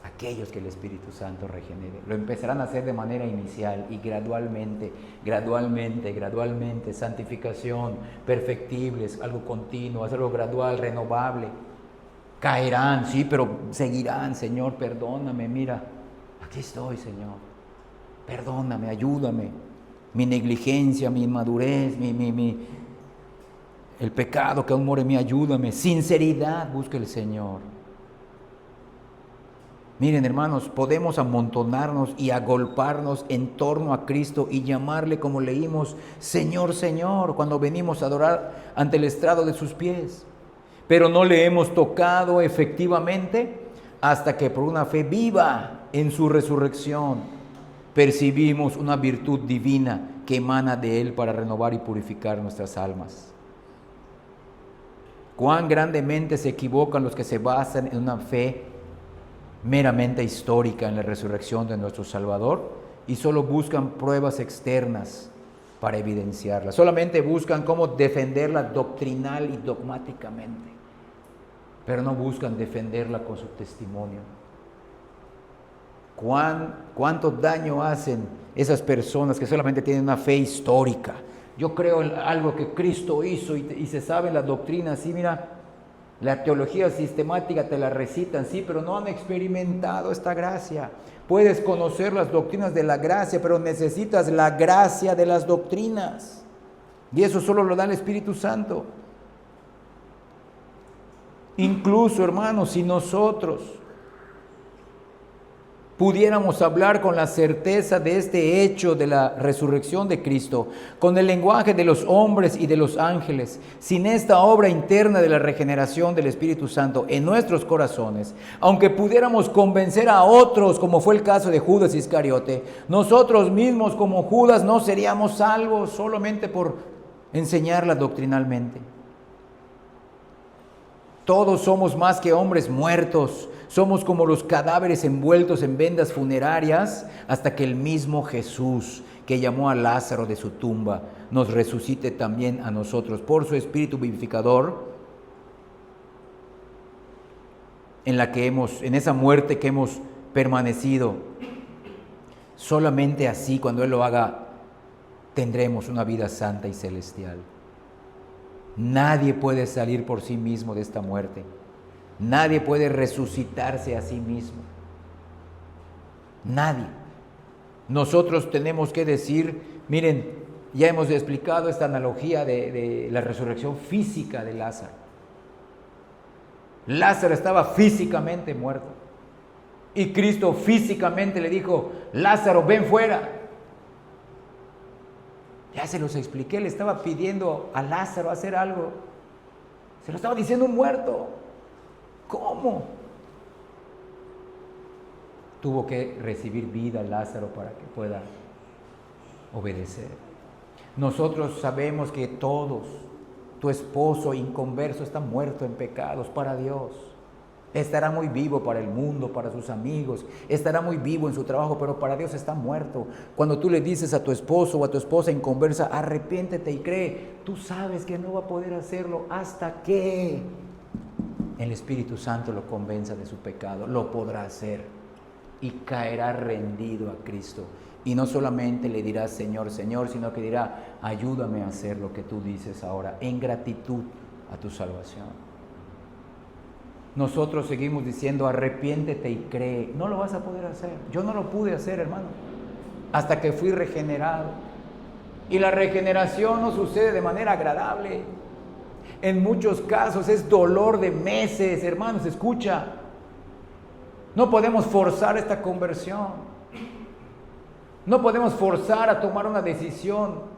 S1: Aquellos que el Espíritu Santo regenere. Lo empezarán a hacer de manera inicial y gradualmente, santificación, perfectibles, algo continuo, algo gradual, renovable. Caerán, sí, pero seguirán. Señor, perdóname, mira, aquí estoy, Señor. Perdóname, ayúdame. Mi negligencia, mi inmadurez, el pecado que aún mora en mí, ayúdame. Sinceridad, busca el Señor. Miren, hermanos, podemos amontonarnos y agolparnos en torno a Cristo y llamarle, como leímos, Señor, Señor, cuando venimos a adorar ante el estrado de sus pies. Pero no le hemos tocado efectivamente hasta que por una fe viva en su resurrección percibimos una virtud divina que emana de Él para renovar y purificar nuestras almas. Cuán grandemente se equivocan los que se basan en una fe meramente histórica en la resurrección de nuestro Salvador y solo buscan pruebas externas para evidenciarla. Solamente buscan cómo defenderla doctrinal y dogmáticamente, pero no buscan defenderla con su testimonio. ¿Cuánto daño hacen esas personas que solamente tienen una fe histórica? Yo creo en algo que Cristo hizo y se sabe la doctrina, sí, mira, la teología sistemática te la recitan, sí, pero no han experimentado esta gracia. Puedes conocer las doctrinas de la gracia, pero necesitas la gracia de las doctrinas. Y eso solo lo da el Espíritu Santo. Incluso, hermanos, si nosotros pudiéramos hablar con la certeza de este hecho de la resurrección de Cristo, con el lenguaje de los hombres y de los ángeles, sin esta obra interna de la regeneración del Espíritu Santo en nuestros corazones, aunque pudiéramos convencer a otros, como fue el caso de Judas Iscariote, nosotros mismos como Judas no seríamos salvos solamente por enseñarla doctrinalmente. Todos somos más que hombres muertos. Somos como los cadáveres envueltos en vendas funerarias hasta que el mismo Jesús, que llamó a Lázaro de su tumba, nos resucite también a nosotros por su Espíritu vivificador, en esa muerte que hemos permanecido. Solamente así, cuando Él lo haga, tendremos una vida santa y celestial. Nadie puede salir por sí mismo de esta muerte. Nadie puede resucitarse a sí mismo. Nadie. Nosotros tenemos que decir, miren, ya hemos explicado esta analogía de la resurrección física de Lázaro. Lázaro estaba físicamente muerto. Y Cristo físicamente le dijo, Lázaro, ven fuera. Ya se los expliqué, le estaba pidiendo a Lázaro hacer algo. Se lo estaba diciendo un muerto. ¿Cómo? Tuvo que recibir vida Lázaro para que pueda obedecer. Nosotros sabemos que todos, tu esposo inconverso está muerto en pecados para Dios. Estará muy vivo para el mundo, para sus amigos, estará muy vivo en su trabajo, pero para Dios está muerto. Cuando tú le dices a tu esposo o a tu esposa inconversa, arrepiéntete y cree, tú sabes que no va a poder hacerlo hasta que el Espíritu Santo lo convenza de su pecado. Lo podrá hacer y caerá rendido a Cristo. Y no solamente le dirá Señor, Señor, sino que dirá, ayúdame a hacer lo que tú dices ahora, en gratitud a tu salvación. Nosotros seguimos diciendo, arrepiéntete y cree. No lo vas a poder hacer. Yo no lo pude hacer, hermano. hasta que fui regenerado. Y la regeneración no sucede de manera agradable. En muchos casos es dolor de meses, hermanos, escucha. No podemos forzar esta conversión. No podemos forzar a tomar una decisión.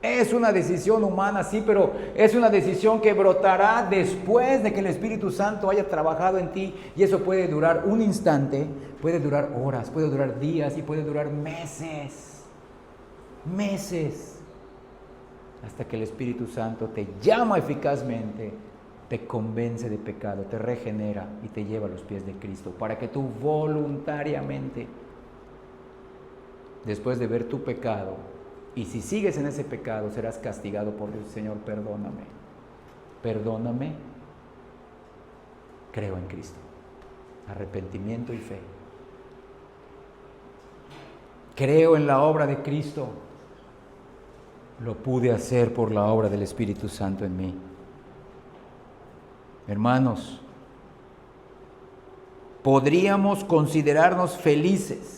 S1: Es una decisión humana, sí, pero es una decisión que brotará después de que el Espíritu Santo haya trabajado en ti. Y eso puede durar un instante, puede durar horas, puede durar días y puede durar meses. Meses. Hasta que el Espíritu Santo te llama eficazmente, te convence de pecado, te regenera y te lleva a los pies de Cristo. Para que tú voluntariamente, después de ver tu pecado, y si sigues en ese pecado, serás castigado por Dios. Señor, perdóname. Perdóname. Creo en Cristo. Arrepentimiento y fe. Creo en la obra de Cristo. Lo pude hacer por la obra del Espíritu Santo en mí. Hermanos, podríamos considerarnos felices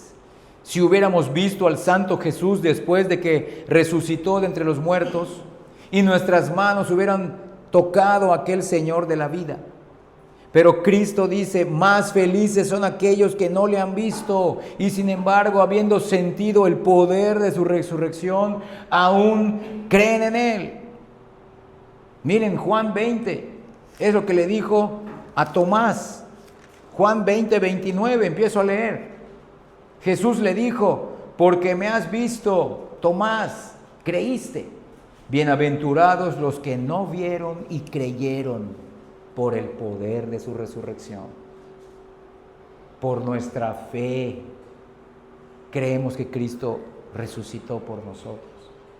S1: si hubiéramos visto al Santo Jesús después de que resucitó de entre los muertos y nuestras manos hubieran tocado a aquel Señor de la vida. Pero Cristo dice, más felices son aquellos que no le han visto y sin embargo, habiendo sentido el poder de su resurrección, aún creen en Él. Miren, Juan 20, es lo que le dijo a Tomás. Juan 20, 29, empiezo a leer. Jesús le dijo, porque me has visto, Tomás, creíste. Bienaventurados los que no vieron y creyeron por el poder de su resurrección. Por nuestra fe, creemos que Cristo resucitó por nosotros.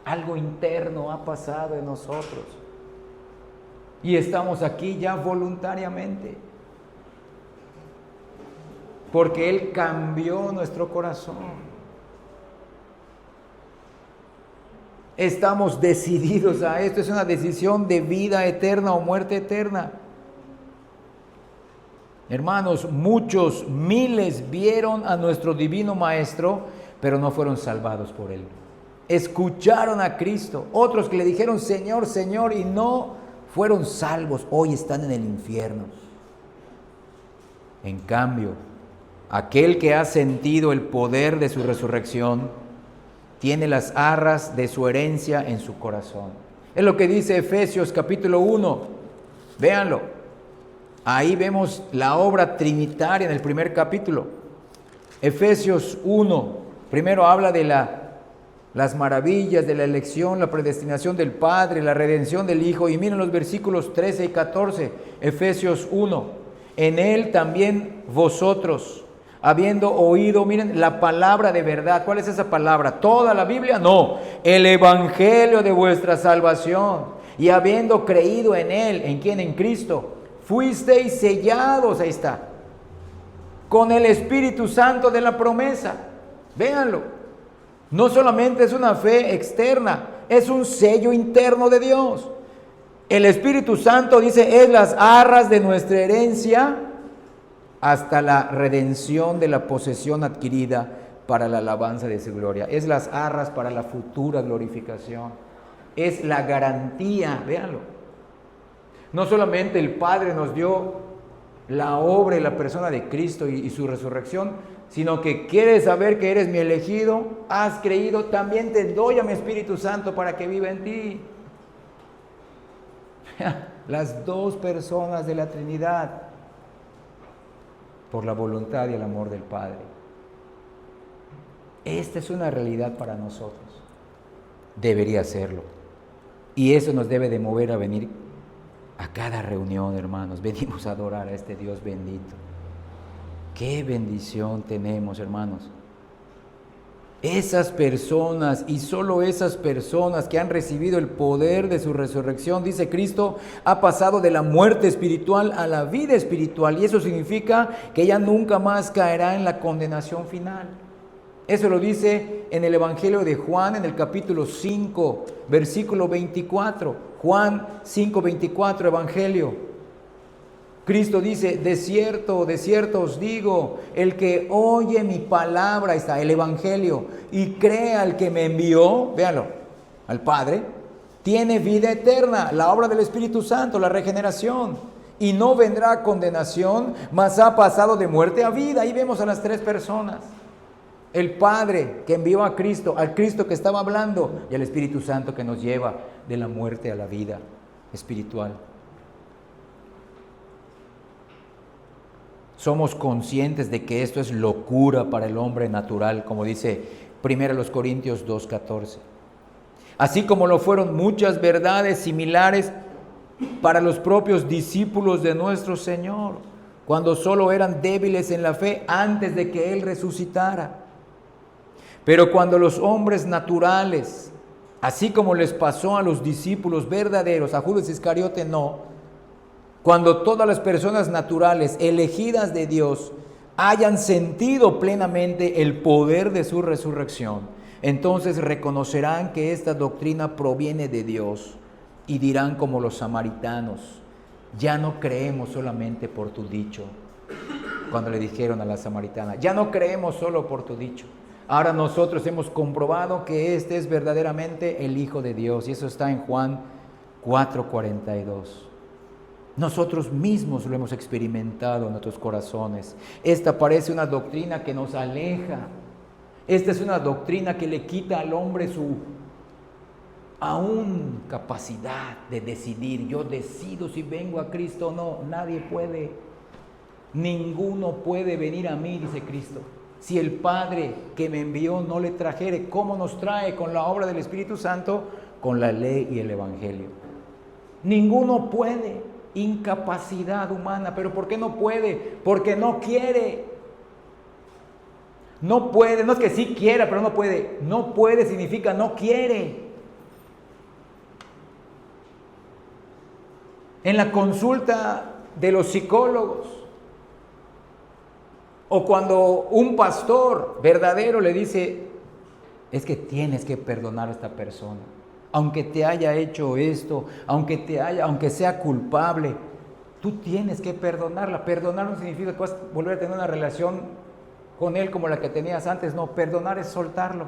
S1: Algo interno ha pasado en nosotros. Y estamos aquí ya voluntariamente. Porque Él cambió nuestro corazón. Estamos decididos a esto. Es una decisión de vida eterna o muerte eterna. Hermanos, muchos, miles vieron a nuestro divino Maestro, pero no fueron salvados por Él. Escucharon a Cristo. Otros que le dijeron, Señor, Señor, y no fueron salvos. Hoy están en el infierno. En cambio, aquel que ha sentido el poder de su resurrección tiene las arras de su herencia en su corazón. Es lo que dice Efesios capítulo 1. Véanlo. Ahí vemos la obra trinitaria en el primer capítulo. Efesios 1. Primero habla de las maravillas de la elección, la predestinación del Padre, la redención del Hijo. Y miren los versículos 13 y 14. Efesios 1. En Él también vosotros, habiendo oído, miren, la palabra de verdad. ¿Cuál es esa palabra? ¿Toda la Biblia? No, el evangelio de vuestra salvación. Y habiendo creído en Él, ¿en quién? En Cristo. Fuisteis sellados, ahí está, con el Espíritu Santo de la promesa. Véanlo. No solamente es una fe externa, es un sello interno de Dios. El Espíritu Santo, dice, es las arras de nuestra herencia hasta la redención de la posesión adquirida para la alabanza de su gloria. Es las arras para la futura glorificación. Es la garantía, véanlo. No solamente el Padre nos dio la obra y la persona de Cristo y su resurrección, sino que quieres saber que eres mi elegido, has creído, también te doy a mi Espíritu Santo para que viva en ti. Las dos personas de la Trinidad, por la voluntad y el amor del Padre. Esta es una realidad para nosotros. Debería serlo. Y eso nos debe de mover a venir a cada reunión, hermanos. Venimos a adorar a este Dios bendito. Qué bendición tenemos, hermanos. Esas personas y solo esas personas que han recibido el poder de su resurrección, dice Cristo, ha pasado de la muerte espiritual a la vida espiritual. Y eso significa que ya nunca más caerá en la condenación final. Eso lo dice en el Evangelio de Juan, en el capítulo 5, versículo 24. Juan 5, 24, Evangelio. Cristo dice, de cierto os digo, el que oye mi palabra, ahí está, el Evangelio, y cree al que me envió, véanlo, al Padre, tiene vida eterna, la obra del Espíritu Santo, la regeneración, y no vendrá a condenación, mas ha pasado de muerte a vida. Ahí vemos a las tres personas. El Padre que envió a Cristo, al Cristo que estaba hablando, y al Espíritu Santo que nos lleva de la muerte a la vida espiritual. Somos conscientes de que esto es locura para el hombre natural, como dice 1 Corintios 2:14. Así como lo fueron muchas verdades similares para los propios discípulos de nuestro Señor, cuando solo eran débiles en la fe antes de que Él resucitara. Pero cuando los hombres naturales, así como les pasó a los discípulos verdaderos, a Judas Iscariote no, cuando todas las personas naturales elegidas de Dios hayan sentido plenamente el poder de su resurrección, entonces reconocerán que esta doctrina proviene de Dios y dirán como los samaritanos, ya no creemos solamente por tu dicho. Cuando le dijeron a la samaritana, ya no creemos solo por tu dicho. Ahora nosotros hemos comprobado que este es verdaderamente el Hijo de Dios. Y eso está en Juan 4:42. Nosotros mismos lo hemos experimentado en nuestros corazones. Esta parece una doctrina que nos aleja. Esta es una doctrina que le quita al hombre su aún capacidad de decidir. Yo decido si vengo a Cristo o no. Nadie puede. Ninguno puede venir a mí, dice Cristo. Si el Padre que me envió no le trajere, ¿cómo nos trae? Con la obra del Espíritu Santo, con la ley y el Evangelio. Ninguno puede. Incapacidad humana. ¿Pero por qué no puede? Porque no quiere. No puede, no es que sí quiera, pero no puede. No puede significa no quiere. En la consulta de los psicólogos, o cuando un pastor verdadero le dice, es que tienes que perdonar a esta persona. Aunque te haya hecho esto, aunque sea culpable, tú tienes que perdonarla. Perdonar no significa que vas a volver a tener una relación con él como la que tenías antes. No, perdonar es soltarlo.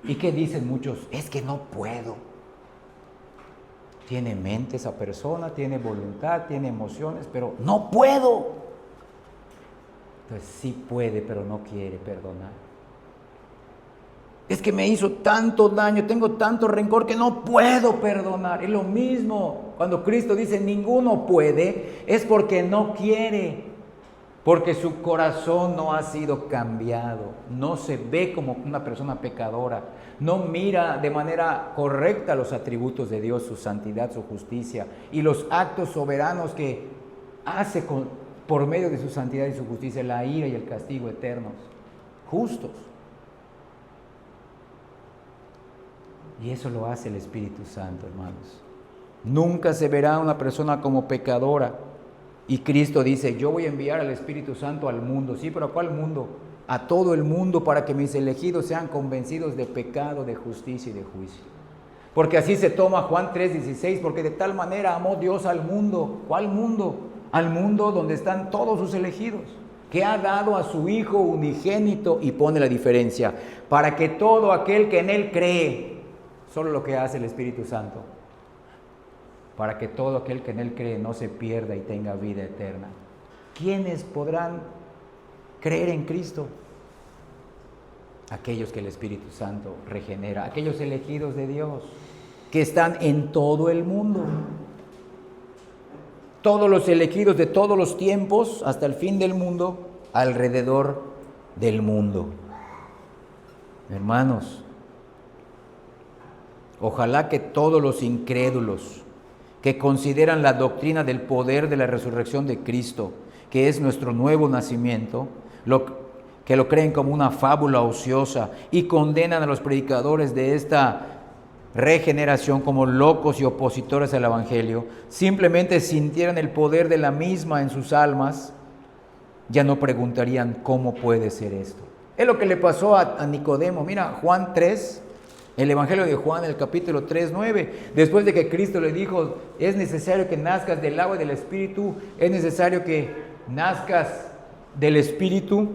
S1: ¿Y qué dicen muchos? Es que no puedo. Tiene mente esa persona, tiene voluntad, tiene emociones, pero no puedo. Entonces sí puede, pero no quiere perdonar. Es que me hizo tanto daño, tengo tanto rencor que no puedo perdonar. Es lo mismo cuando Cristo dice ninguno puede, es porque no quiere, porque su corazón no ha sido cambiado, no se ve como una persona pecadora, no mira de manera correcta los atributos de Dios, su santidad, su justicia y los actos soberanos que hace por medio de su santidad y su justicia, la ira y el castigo eternos, justos. Y eso lo hace el Espíritu Santo, hermanos. Nunca se verá una persona como pecadora. Y Cristo dice, yo voy a enviar al Espíritu Santo al mundo. Sí, pero ¿a cuál mundo? A todo el mundo, para que mis elegidos sean convencidos de pecado, de justicia y de juicio. Porque así se toma Juan 3:16, porque de tal manera amó Dios al mundo. ¿Cuál mundo? Al mundo donde están todos sus elegidos, que ha dado a su Hijo unigénito, y pone la diferencia, para que todo aquel que en Él cree, solo lo que hace el Espíritu Santo, para que todo aquel que en Él cree no se pierda y tenga vida eterna. ¿Quiénes podrán creer en Cristo? Aquellos que el Espíritu Santo regenera, aquellos elegidos de Dios, que están en todo el mundo. Todos los elegidos de todos los tiempos, hasta el fin del mundo, alrededor del mundo. Hermanos, ojalá que todos los incrédulos que consideran la doctrina del poder de la resurrección de Cristo, que es nuestro nuevo nacimiento, que lo creen como una fábula ociosa y condenan a los predicadores de esta regeneración como locos y opositores al Evangelio, simplemente sintieran el poder de la misma en sus almas, ya no preguntarían cómo puede ser esto. Es lo que le pasó a Nicodemo. Mira, Juan 3, El Evangelio de Juan, el capítulo 3, 9, después de que Cristo le dijo, es necesario que nazcas del agua y del Espíritu, es necesario que nazcas del Espíritu.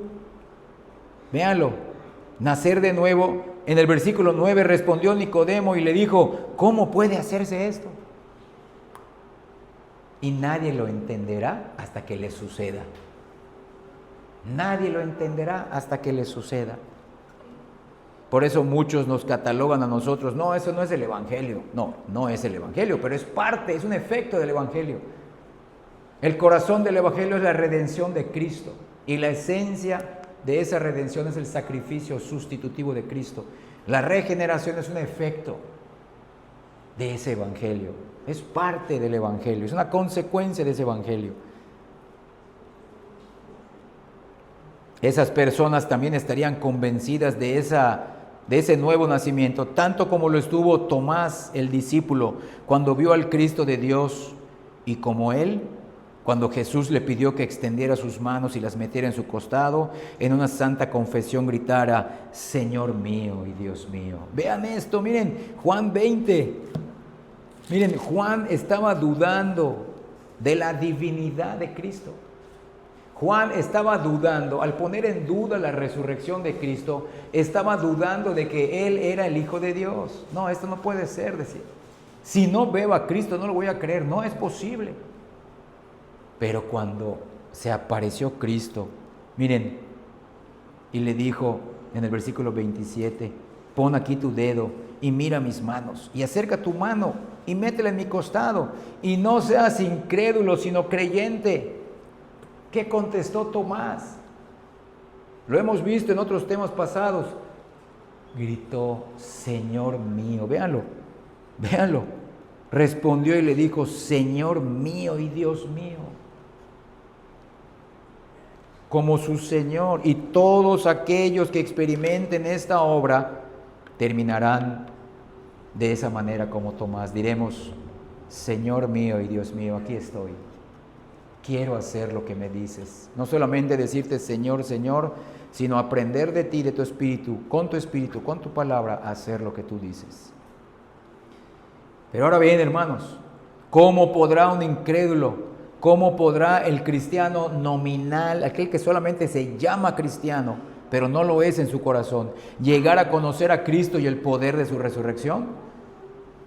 S1: Véanlo, nacer de nuevo. En el versículo 9 respondió Nicodemo y le dijo, ¿cómo puede hacerse esto? Y nadie lo entenderá hasta que le suceda. Nadie lo entenderá hasta que le suceda. Por eso muchos nos catalogan a nosotros, no, eso no es el Evangelio. No, no es el Evangelio, pero es parte, es un efecto del Evangelio. El corazón del Evangelio es la redención de Cristo y la esencia de esa redención es el sacrificio sustitutivo de Cristo. La regeneración es un efecto de ese Evangelio, es parte del Evangelio, es una consecuencia de ese Evangelio. Esas personas también estarían convencidas de ese nuevo nacimiento, tanto como lo estuvo Tomás, el discípulo, cuando vio al Cristo de Dios, y como él, cuando Jesús le pidió que extendiera sus manos y las metiera en su costado, en una santa confesión gritara, Señor mío y Dios mío. Vean esto, miren, Juan 20. Miren, Juan estaba dudando de la divinidad de Cristo. Juan estaba dudando, al poner en duda la resurrección de Cristo, estaba dudando de que Él era el Hijo de Dios. No, esto no puede ser, decía. Si no veo a Cristo, no lo voy a creer, no es posible. Pero cuando se apareció Cristo, miren, y le dijo en el versículo 27, pon aquí tu dedo y mira mis manos, y acerca tu mano y métela en mi costado, y no seas incrédulo, sino creyente. ¿Qué contestó Tomás? Lo hemos visto en otros temas pasados. Gritó, Señor mío, véanlo. Respondió y le dijo, Señor mío y Dios mío. Como su Señor, y todos aquellos que experimenten esta obra terminarán de esa manera como Tomás. Diremos, Señor mío y Dios mío, aquí estoy. Quiero hacer lo que me dices. No solamente decirte Señor, Señor, sino aprender de ti, de tu espíritu, con tu palabra, a hacer lo que tú dices. Pero ahora bien, hermanos, ¿cómo podrá un incrédulo, cómo podrá el cristiano nominal, aquel que solamente se llama cristiano, pero no lo es en su corazón, llegar a conocer a Cristo y el poder de su resurrección?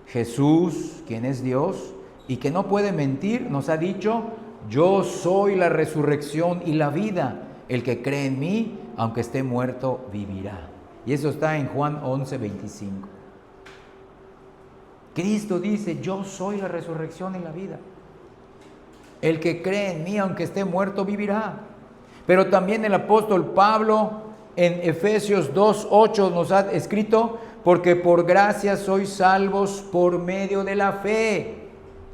S1: Jesús, quien es Dios y que no puede mentir, nos ha dicho, yo soy la resurrección y la vida. El que cree en mí, aunque esté muerto, vivirá. Y eso está en Juan 11:25. Cristo dice, yo soy la resurrección y la vida. El que cree en mí, aunque esté muerto, vivirá. Pero también el apóstol Pablo en Efesios 2:8 nos ha escrito, porque por gracia sois salvos por medio de la fe.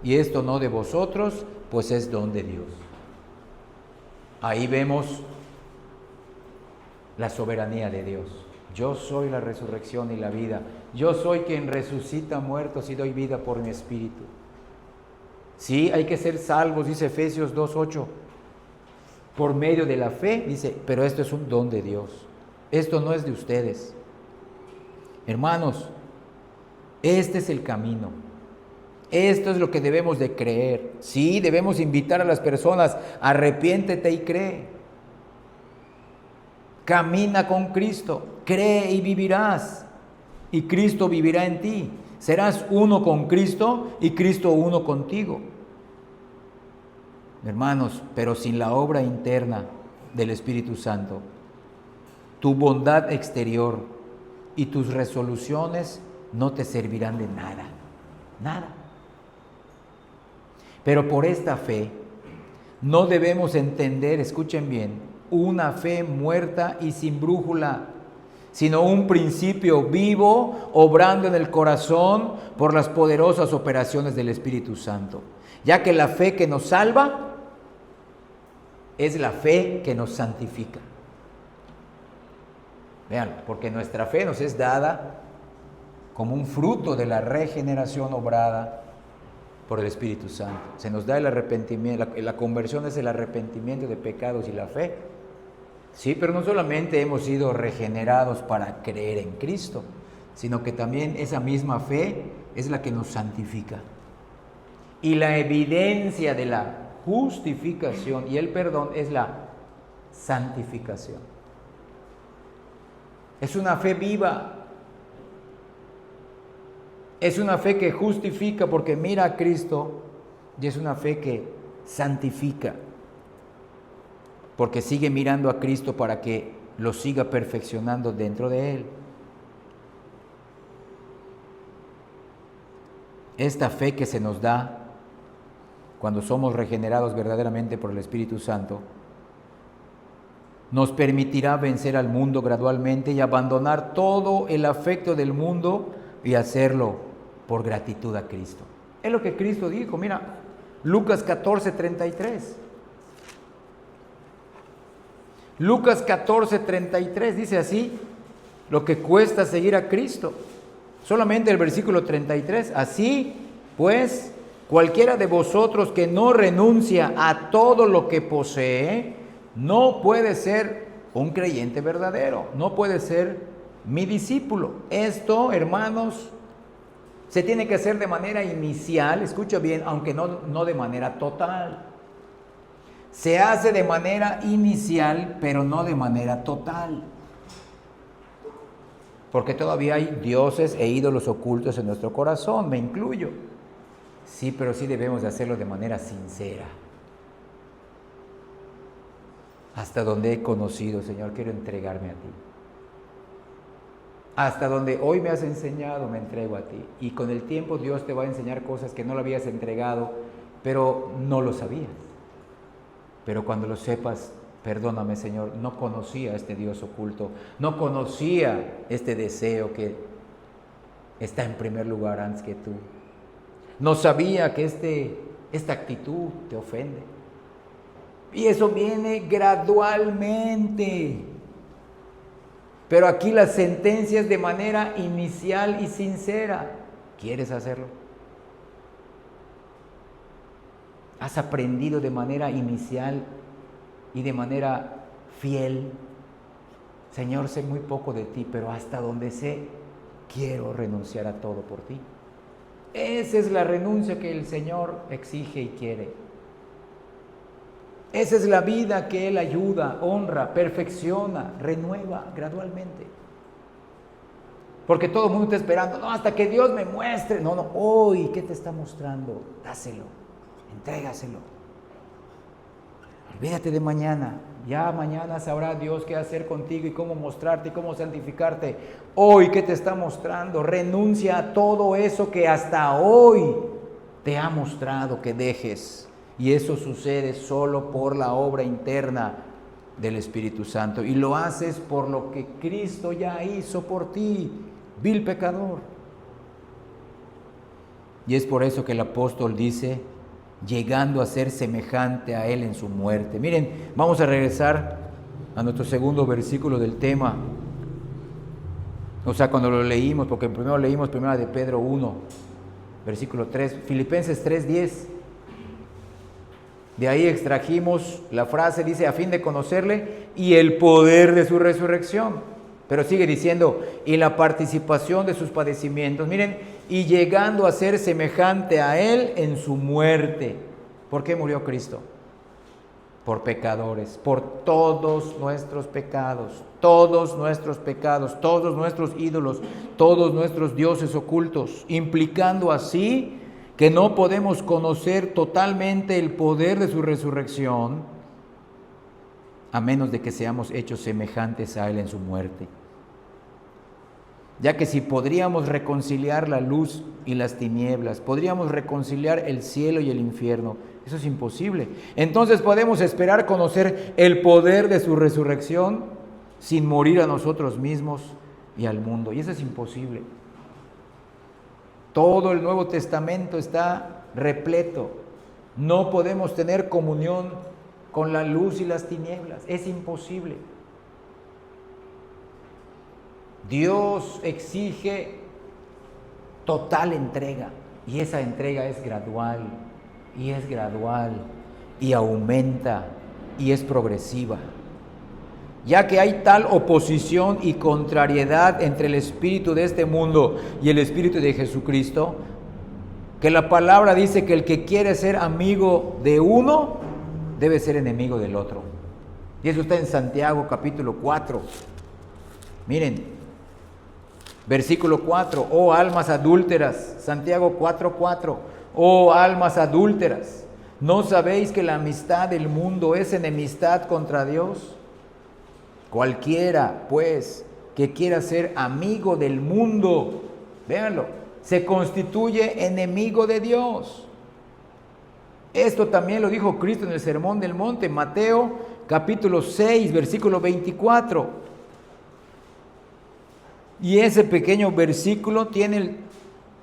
S1: Y esto no de vosotros, pues es don de Dios. Ahí vemos la soberanía de Dios. Yo soy la resurrección y la vida. Yo soy quien resucita muertos y doy vida por mi espíritu. Sí, hay que ser salvos, dice Efesios 2:8. Por medio de la fe, dice, pero esto es un don de Dios. Esto no es de ustedes. Hermanos, este es el camino. Esto es lo que debemos de creer. Sí, debemos invitar a las personas, arrepiéntete y cree. Camina con Cristo, cree y vivirás. Y Cristo vivirá en ti. Serás uno con Cristo y Cristo uno contigo. Hermanos, pero sin la obra interna del Espíritu Santo, tu bondad exterior y tus resoluciones no te servirán de nada. Nada. Pero por esta fe no debemos entender, escuchen bien, una fe muerta y sin brújula, sino un principio vivo, obrando en el corazón por las poderosas operaciones del Espíritu Santo. Ya que la fe que nos salva es la fe que nos santifica. Vean, porque nuestra fe nos es dada como un fruto de la regeneración obrada por el Espíritu Santo. Se nos da el arrepentimiento, la conversión es el arrepentimiento de pecados y la fe. Sí, pero no solamente hemos sido regenerados para creer en Cristo, sino que también esa misma fe es la que nos santifica. Y la evidencia de la justificación y el perdón es la santificación. Es una fe viva. Es una fe que justifica porque mira a Cristo, y es una fe que santifica porque sigue mirando a Cristo para que lo siga perfeccionando dentro de Él. Esta fe que se nos da cuando somos regenerados verdaderamente por el Espíritu Santo nos permitirá vencer al mundo gradualmente y abandonar todo el afecto del mundo y hacerlo por gratitud a Cristo. Es lo que Cristo dijo, mira, Lucas 14:33. Lucas 14:33 dice así, lo que cuesta seguir a Cristo. Solamente el versículo 33, así pues, cualquiera de vosotros que no renuncia a todo lo que posee, no puede ser un creyente verdadero, no puede ser mi discípulo. Esto, hermanos, se tiene que hacer de manera inicial, escucha bien, aunque no de manera total. Se hace de manera inicial, pero no de manera total. Porque todavía hay dioses e ídolos ocultos en nuestro corazón, me incluyo. Sí, pero sí debemos de hacerlo de manera sincera. Hasta donde he conocido, Señor, quiero entregarme a ti. Hasta donde hoy me has enseñado, me entrego a ti. Y con el tiempo Dios te va a enseñar cosas que no lo habías entregado, pero no lo sabías. Pero cuando lo sepas, perdóname, Señor, no conocía a este Dios oculto, no conocía este deseo que está en primer lugar antes que tú. No sabía que esta actitud te ofende. Y eso viene gradualmente. Pero aquí la sentencia es de manera inicial y sincera. ¿Quieres hacerlo? ¿Has aprendido de manera inicial y de manera fiel? Señor, sé muy poco de ti, pero hasta donde sé, quiero renunciar a todo por ti. Esa es la renuncia que el Señor exige y quiere. Esa es la vida que Él ayuda, honra, perfecciona, renueva gradualmente. Porque todo el mundo está esperando, no, hasta que Dios me muestre. No, hoy, ¿qué te está mostrando? Dáselo, entrégaselo. Olvídate de mañana. Ya mañana sabrá Dios qué hacer contigo y cómo mostrarte y cómo santificarte. Hoy, ¿qué te está mostrando? Renuncia a todo eso que hasta hoy te ha mostrado que dejes. Y eso sucede solo por la obra interna del Espíritu Santo. Y lo haces por lo que Cristo ya hizo por ti, vil pecador. Y es por eso que el apóstol dice, llegando a ser semejante a Él en su muerte. Miren, vamos a regresar a nuestro segundo versículo del tema. O sea, cuando lo leímos, porque primero leímos 1 de Pedro 1, versículo 3, Filipenses 3:10. De ahí extrajimos la frase, dice, a fin de conocerle y el poder de su resurrección. Pero sigue diciendo, y la participación de sus padecimientos. Miren, y llegando a ser semejante a Él en su muerte. ¿Por qué murió Cristo? Por pecadores, por todos nuestros pecados, todos nuestros pecados, todos nuestros ídolos, todos nuestros dioses ocultos, implicando así que no podemos conocer totalmente el poder de su resurrección a menos de que seamos hechos semejantes a Él en su muerte. Ya que si podríamos reconciliar la luz y las tinieblas, podríamos reconciliar el cielo y el infierno, eso es imposible. Entonces podemos esperar conocer el poder de su resurrección sin morir a nosotros mismos y al mundo, y eso es imposible. Todo el Nuevo Testamento está repleto. No podemos tener comunión con la luz y las tinieblas. Es imposible. Dios exige total entrega. Y esa entrega es gradual. Y es gradual. Y aumenta. Y es progresiva. ya que hay tal oposición y contrariedad entre el espíritu de este mundo y el espíritu de Jesucristo, que la palabra dice que el que quiere ser amigo de uno debe ser enemigo del otro. Y eso está en Santiago capítulo 4. Miren, versículo 4, oh almas adúlteras, Santiago 4:4, oh almas adúlteras, ¿no sabéis que la amistad del mundo es enemistad contra Dios? Cualquiera, pues, que quiera ser amigo del mundo, véanlo, se constituye enemigo de Dios. Esto también lo dijo Cristo en el Sermón del Monte, Mateo capítulo 6, versículo 24. Y ese pequeño versículo tiene el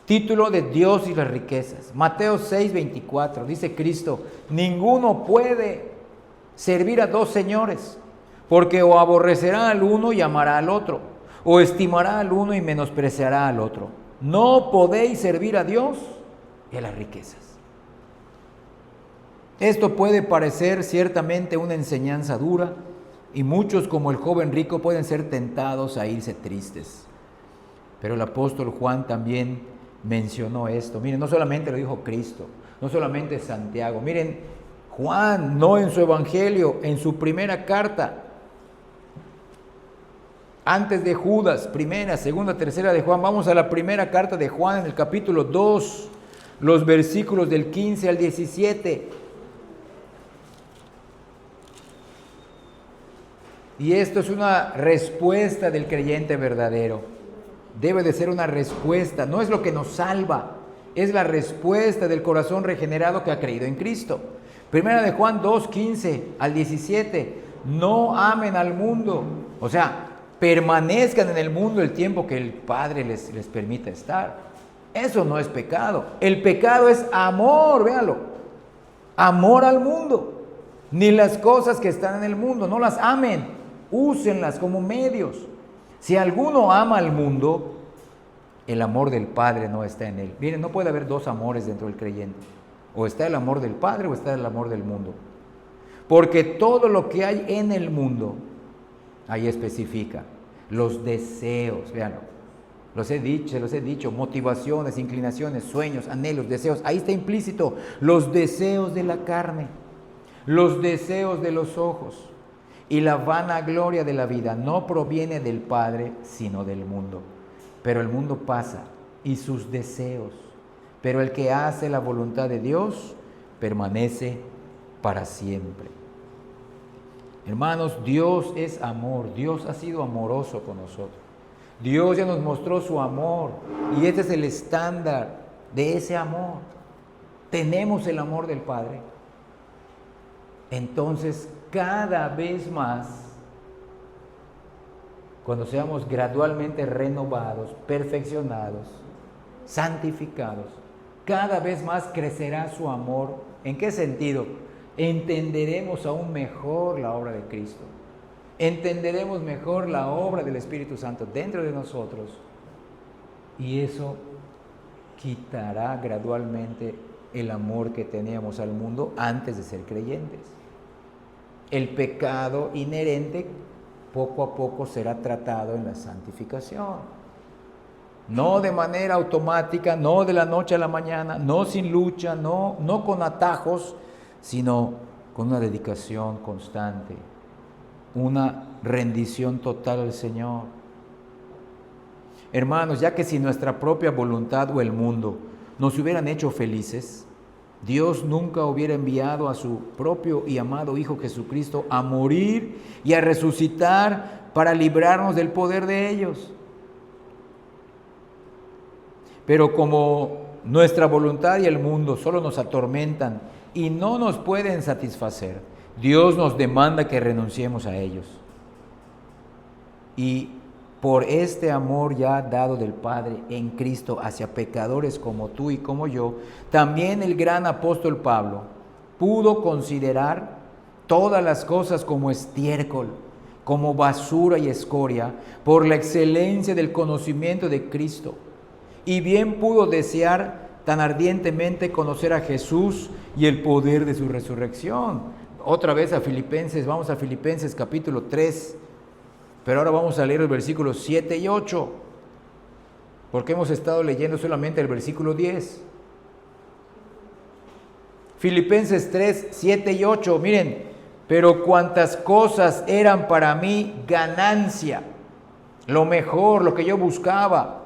S1: título de Dios y las riquezas. Mateo 6, 24, dice Cristo, ninguno puede servir a dos señores, porque o aborrecerá al uno y amará al otro, o estimará al uno y menospreciará al otro. No podéis servir a Dios y a las riquezas. Esto puede parecer ciertamente una enseñanza dura, y muchos, como el joven rico, pueden ser tentados a irse tristes. Pero el apóstol Juan también mencionó esto. Miren, no solamente lo dijo Cristo, no solamente Santiago. Miren, Juan, no en su evangelio, en su primera carta, antes de Judas, primera, segunda, tercera de Juan. Vamos a la primera carta de Juan en el capítulo 2, los versículos del 15 al 17. Y esto es una respuesta del creyente verdadero. Debe de ser una respuesta, no es lo que nos salva, es la respuesta del corazón regenerado que ha creído en Cristo. Primera de Juan 2, 15 al 17. No amen al mundo, o sea, permanezcan en el mundo el tiempo que el Padre les permita estar. Eso no es pecado. El pecado es amor, véanlo. Amor al mundo. Ni las cosas que están en el mundo, no las amen. Úsenlas como medios. Si alguno ama al mundo, el amor del Padre no está en él. Miren, no puede haber dos amores dentro del creyente. O está el amor del Padre o está el amor del mundo. Porque todo lo que hay en el mundo, ahí especifica, los deseos, véanlo, se los he dicho, motivaciones, inclinaciones, sueños, anhelos, deseos, ahí está implícito, los deseos de la carne, los deseos de los ojos y la vanagloria de la vida no proviene del Padre, sino del mundo. Pero el mundo pasa y sus deseos, pero el que hace la voluntad de Dios permanece para siempre. Hermanos, Dios es amor, Dios ha sido amoroso con nosotros. Dios ya nos mostró su amor y este es el estándar de ese amor. Tenemos el amor del Padre. Entonces, cada vez más, cuando seamos gradualmente renovados, perfeccionados, santificados, cada vez más crecerá su amor. ¿En qué sentido? Entenderemos aún mejor la obra de Cristo. Entenderemos mejor la obra del Espíritu Santo dentro de nosotros. Y eso quitará gradualmente el amor que teníamos al mundo antes de ser creyentes. El pecado inherente poco a poco será tratado en la santificación. No de manera automática, no de la noche a la mañana, no sin lucha, no con atajos, sino con una dedicación constante, una rendición total al Señor. Hermanos, ya que si nuestra propia voluntad o el mundo nos hubieran hecho felices, Dios nunca hubiera enviado a su propio y amado Hijo Jesucristo a morir y a resucitar para librarnos del poder de ellos. Pero como nuestra voluntad y el mundo solo nos atormentan y no nos pueden satisfacer, Dios nos demanda que renunciemos a ellos. Y por este amor ya dado del Padre en Cristo hacia pecadores como tú y como yo, también el gran apóstol Pablo pudo considerar todas las cosas como estiércol, como basura y escoria, por la excelencia del conocimiento de Cristo. Y bien pudo desear tan ardientemente conocer a Jesús y el poder de su resurrección. Otra vez a Filipenses, vamos a Filipenses capítulo 3, Pero ahora vamos a leer los versículos 7 y 8, porque hemos estado leyendo solamente el versículo 10. Filipenses 3, 7 y 8, miren, pero cuantas cosas eran para mí ganancia, lo mejor, lo que yo buscaba,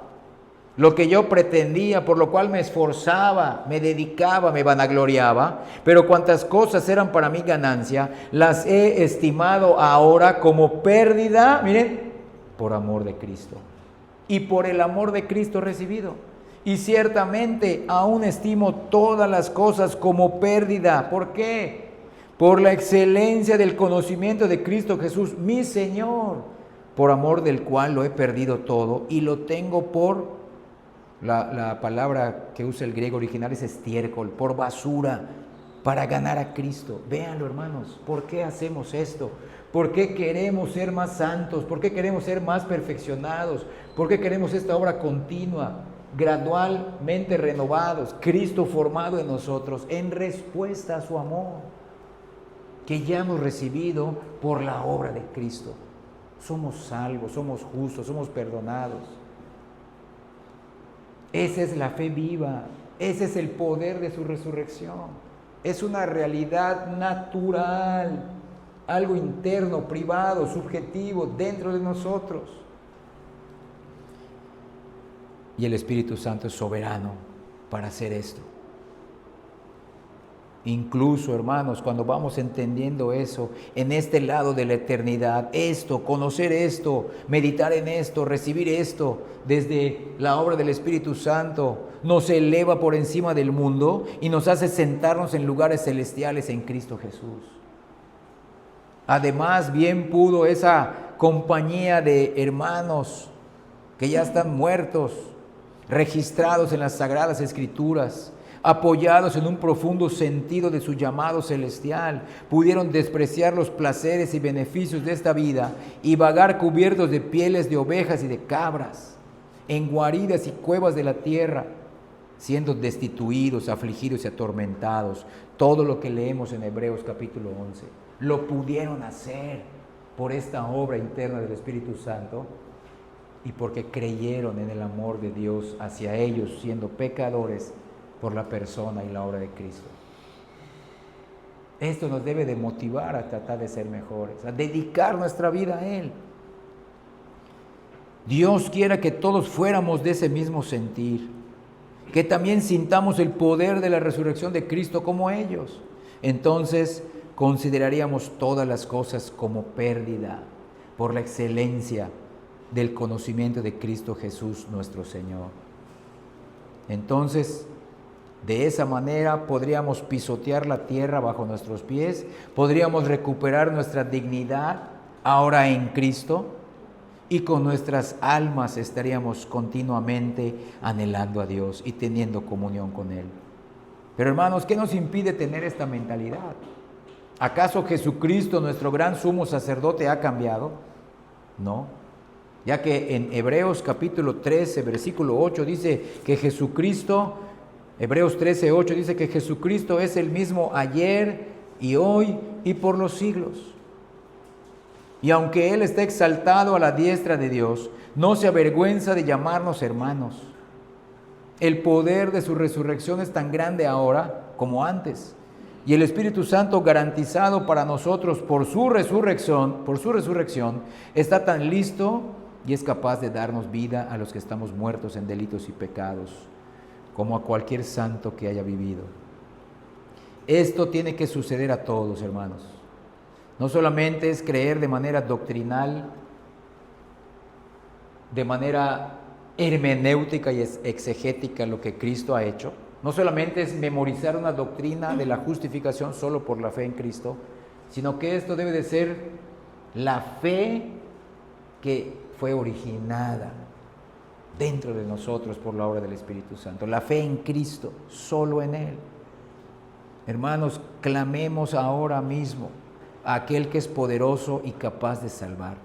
S1: lo que yo pretendía, por lo cual me esforzaba, me dedicaba, me vanagloriaba, pero cuantas cosas eran para mí ganancia, las he estimado ahora como pérdida, miren, por amor de Cristo. Y por el amor de Cristo recibido. Y ciertamente aún estimo todas las cosas como pérdida. ¿Por qué? Por la excelencia del conocimiento de Cristo Jesús, mi Señor, por amor del cual lo he perdido todo y lo tengo por... La palabra que usa el griego original es estiércol, por basura, para ganar a Cristo. Véanlo, hermanos, ¿por qué hacemos esto? ¿Por qué queremos ser más santos? ¿Por qué queremos ser más perfeccionados? ¿Por qué queremos esta obra continua, gradualmente renovados, Cristo formado en nosotros en respuesta a su amor, que ya hemos recibido por la obra de Cristo? Somos salvos, somos justos, somos perdonados. Esa es la fe viva, ese es el poder de su resurrección. Es una realidad natural, algo interno, privado, subjetivo, dentro de nosotros. Y el Espíritu Santo es soberano para hacer esto. Incluso, hermanos, cuando vamos entendiendo eso, en este lado de la eternidad, esto, conocer esto, meditar en esto, recibir esto, desde la obra del Espíritu Santo, nos eleva por encima del mundo y nos hace sentarnos en lugares celestiales en Cristo Jesús. Además, bien pudo esa compañía de hermanos que ya están muertos, registrados en las Sagradas Escrituras, apoyados en un profundo sentido de su llamado celestial, pudieron despreciar los placeres y beneficios de esta vida y vagar cubiertos de pieles de ovejas y de cabras, en guaridas y cuevas de la tierra, siendo destituidos, afligidos y atormentados. Todo lo que leemos en Hebreos capítulo 11, lo pudieron hacer por esta obra interna del Espíritu Santo y porque creyeron en el amor de Dios hacia ellos, siendo pecadores, por la persona y la obra de Cristo. Esto nos debe de motivar a tratar de ser mejores, a dedicar nuestra vida a Él. Dios quiera que todos fuéramos de ese mismo sentir, que también sintamos el poder de la resurrección de Cristo como ellos. Entonces consideraríamos todas las cosas como pérdida por la excelencia del conocimiento de Cristo Jesús nuestro Señor. Entonces, de esa manera podríamos pisotear la tierra bajo nuestros pies, podríamos recuperar nuestra dignidad ahora en Cristo y con nuestras almas estaríamos continuamente anhelando a Dios y teniendo comunión con Él. Pero hermanos, ¿qué nos impide tener esta mentalidad? ¿Acaso Jesucristo, nuestro gran sumo sacerdote, ha cambiado? No. Ya que en Hebreos capítulo 13, versículo 8 dice que Jesucristo... Hebreos 13, 8 dice que Jesucristo es el mismo ayer y hoy y por los siglos. Y aunque Él está exaltado a la diestra de Dios, no se avergüenza de llamarnos hermanos. El poder de su resurrección es tan grande ahora como antes. Y el Espíritu Santo garantizado para nosotros por su resurrección, está tan listo y es capaz de darnos vida a los que estamos muertos en delitos y pecados, como a cualquier santo que haya vivido. Esto tiene que suceder a todos, hermanos. No solamente es creer de manera doctrinal, de manera hermenéutica y exegética lo que Cristo ha hecho. No solamente es memorizar una doctrina de la justificación solo por la fe en Cristo, sino que esto debe de ser la fe que fue originada dentro de nosotros por la obra del Espíritu Santo. La fe en Cristo, solo en Él. Hermanos, clamemos ahora mismo a aquel que es poderoso y capaz de salvar.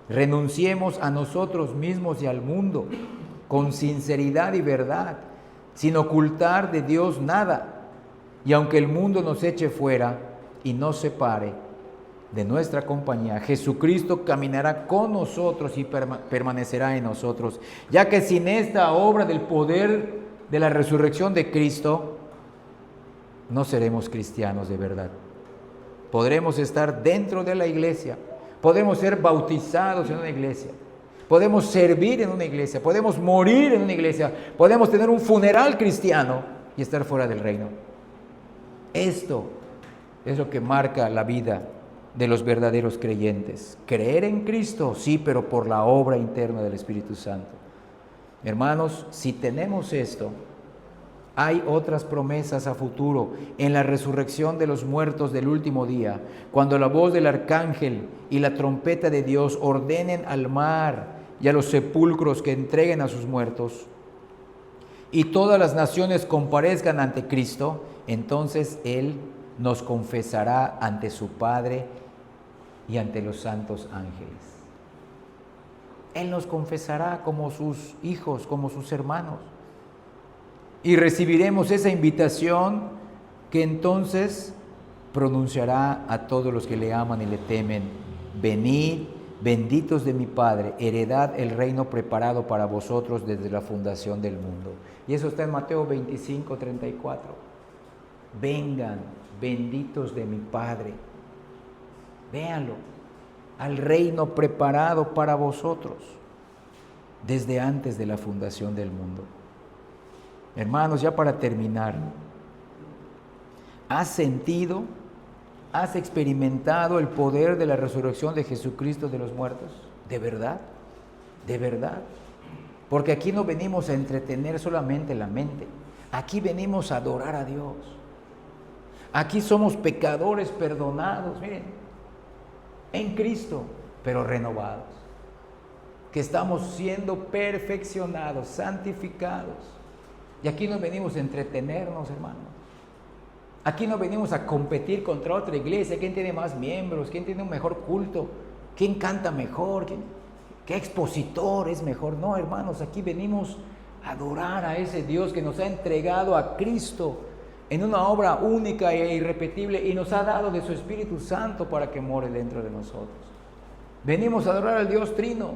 S1: Renunciemos a nosotros mismos y al mundo con sinceridad y verdad, sin ocultar de Dios nada. Y aunque el mundo nos eche fuera y nos separe, de nuestra compañía, Jesucristo caminará con nosotros y permanecerá en nosotros, ya que sin esta obra del poder de la resurrección de Cristo, no seremos cristianos de verdad. Podremos estar dentro de la iglesia, podemos ser bautizados en una iglesia, podemos servir en una iglesia, podemos morir en una iglesia, podemos tener un funeral cristiano y estar fuera del reino. Esto es lo que marca la vida de los verdaderos creyentes. Creer en Cristo, sí, pero por la obra interna del Espíritu Santo. Hermanos, si tenemos esto, hay otras promesas a futuro en la resurrección de los muertos del último día, cuando la voz del arcángel y la trompeta de Dios ordenen al mar y a los sepulcros que entreguen a sus muertos, y todas las naciones comparezcan ante Cristo, entonces Él nos confesará ante su Padre y ante los santos ángeles. Él nos confesará como sus hijos, como sus hermanos. Y recibiremos esa invitación que entonces pronunciará a todos los que le aman y le temen: venid, benditos de mi Padre, heredad el reino preparado para vosotros desde la fundación del mundo. Y eso está en Mateo 25, 34. Vengan, benditos de mi Padre. Véanlo, al reino preparado para vosotros desde antes de la fundación del mundo. Hermanos, ya para terminar, ¿has sentido, has experimentado el poder de la resurrección de Jesucristo de los muertos? ¿De verdad? ¿De verdad? Porque aquí no venimos a entretener solamente la mente, aquí venimos a adorar a Dios. Aquí somos pecadores perdonados, miren, en Cristo, pero renovados, que estamos siendo perfeccionados, santificados. Y aquí no venimos a entretenernos, hermanos. Aquí no venimos a competir contra otra iglesia, quién tiene más miembros, quién tiene un mejor culto, quién canta mejor, qué expositor es mejor. No, hermanos, aquí venimos a adorar a ese Dios que nos ha entregado a Cristo en una obra única e irrepetible y nos ha dado de su Espíritu Santo para que more dentro de nosotros. Venimos a adorar al Dios Trino,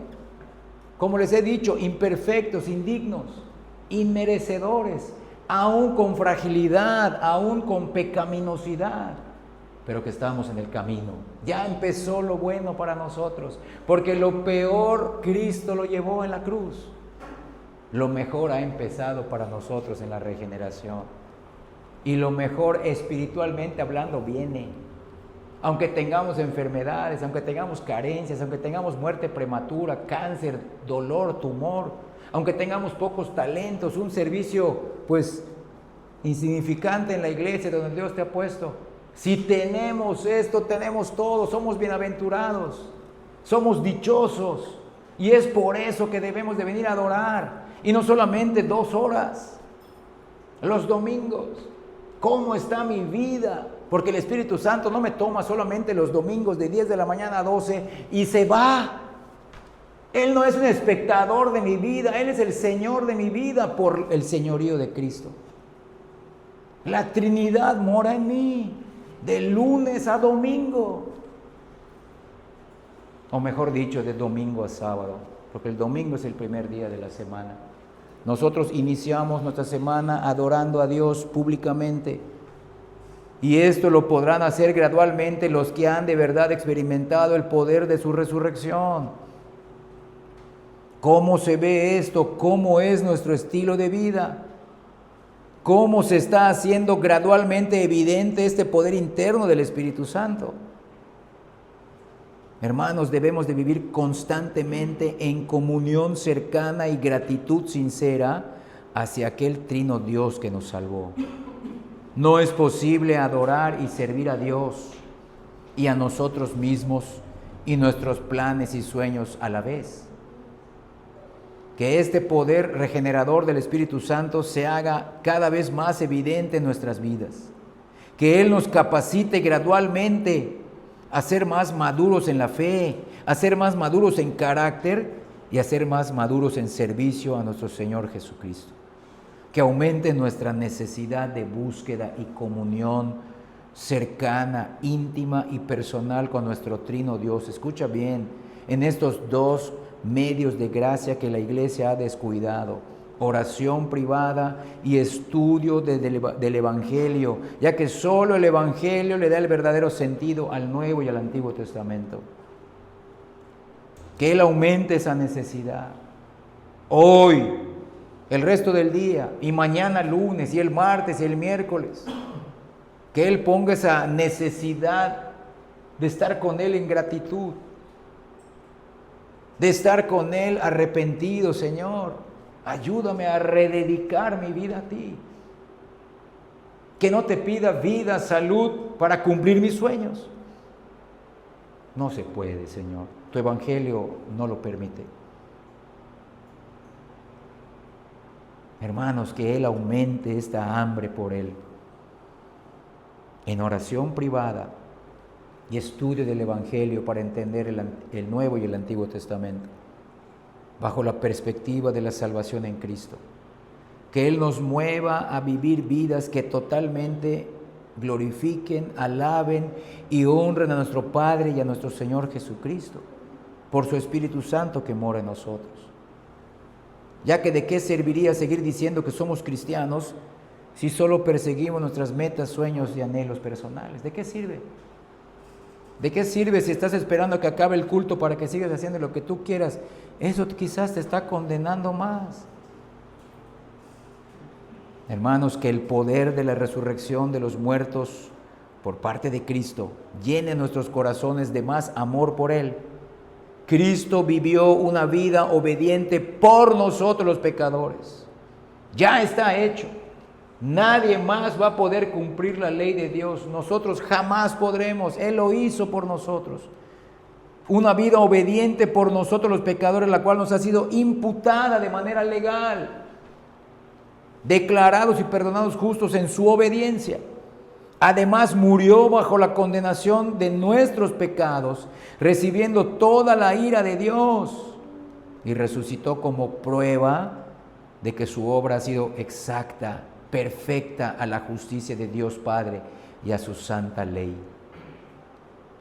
S1: como les he dicho, imperfectos, indignos, inmerecedores, aún con fragilidad, aún con pecaminosidad, pero que estamos en el camino. Ya empezó lo bueno para nosotros, porque lo peor Cristo lo llevó en la cruz. Lo mejor ha empezado para nosotros en la regeneración. Y lo mejor espiritualmente hablando viene. Aunque tengamos enfermedades, aunque tengamos carencias, aunque tengamos muerte prematura, cáncer, dolor, tumor, aunque tengamos pocos talentos, un servicio pues insignificante en la iglesia donde Dios te ha puesto, si tenemos esto, tenemos todo, somos bienaventurados, somos dichosos, y es por eso que debemos de venir a adorar, y no solamente 2 horas, los domingos. ¿Cómo está mi vida? Porque el Espíritu Santo no me toma solamente los domingos de 10 de la mañana a 12 y se va. Él no es un espectador de mi vida, Él es el Señor de mi vida por el señorío de Cristo. La Trinidad mora en mí, de lunes a domingo. O mejor dicho, de domingo a sábado, porque el domingo es el primer día de la semana. Nosotros iniciamos nuestra semana adorando a Dios públicamente. Y esto lo podrán hacer gradualmente los que han de verdad experimentado el poder de su resurrección. ¿Cómo se ve esto? ¿Cómo es nuestro estilo de vida? ¿Cómo se está haciendo gradualmente evidente este poder interno del Espíritu Santo? Hermanos, debemos de vivir constantemente en comunión cercana y gratitud sincera hacia aquel trino Dios que nos salvó. No es posible adorar y servir a Dios y a nosotros mismos y nuestros planes y sueños a la vez. Que este poder regenerador del Espíritu Santo se haga cada vez más evidente en nuestras vidas. Que Él nos capacite gradualmente a ser más maduros en la fe, a ser más maduros en carácter y a ser más maduros en servicio a nuestro Señor Jesucristo. Que aumente nuestra necesidad de búsqueda y comunión cercana, íntima y personal con nuestro Trino Dios. Escucha bien, en estos dos medios de gracia que la iglesia ha descuidado: oración privada y estudio del Evangelio, ya que solo el Evangelio le da el verdadero sentido al Nuevo y al Antiguo Testamento. Que Él aumente esa necesidad hoy, el resto del día, y mañana lunes, y el martes, y el miércoles. Que Él ponga esa necesidad de estar con Él en gratitud, de estar con Él arrepentido. Señor, ayúdame a rededicar mi vida a ti. Que no te pida vida, salud para cumplir mis sueños. No se puede, Señor. Tu evangelio no lo permite. Hermanos, que Él aumente esta hambre por Él. En oración privada y estudio del evangelio para entender el Nuevo y el Antiguo Testamento, bajo la perspectiva de la salvación en Cristo. Que Él nos mueva a vivir vidas que totalmente glorifiquen, alaben y honren a nuestro Padre y a nuestro Señor Jesucristo, por su Espíritu Santo que mora en nosotros. Ya que de qué serviría seguir diciendo que somos cristianos si solo perseguimos nuestras metas, sueños y anhelos personales. ¿De qué sirve? ¿De qué sirve si estás esperando a que acabe el culto para que sigas haciendo lo que tú quieras? Eso quizás te está condenando más. Hermanos, que el poder de la resurrección de los muertos por parte de Cristo llene nuestros corazones de más amor por Él. Cristo vivió una vida obediente por nosotros los pecadores. Ya está hecho. Nadie más va a poder cumplir la ley de Dios. Nosotros jamás podremos. Él lo hizo por nosotros. Una vida obediente por nosotros los pecadores, la cual nos ha sido imputada de manera legal. Declarados y perdonados justos en su obediencia. Además murió bajo la condenación de nuestros pecados, recibiendo toda la ira de Dios, y resucitó como prueba de que su obra ha sido exacta, perfecta a la justicia de Dios Padre y a su santa ley.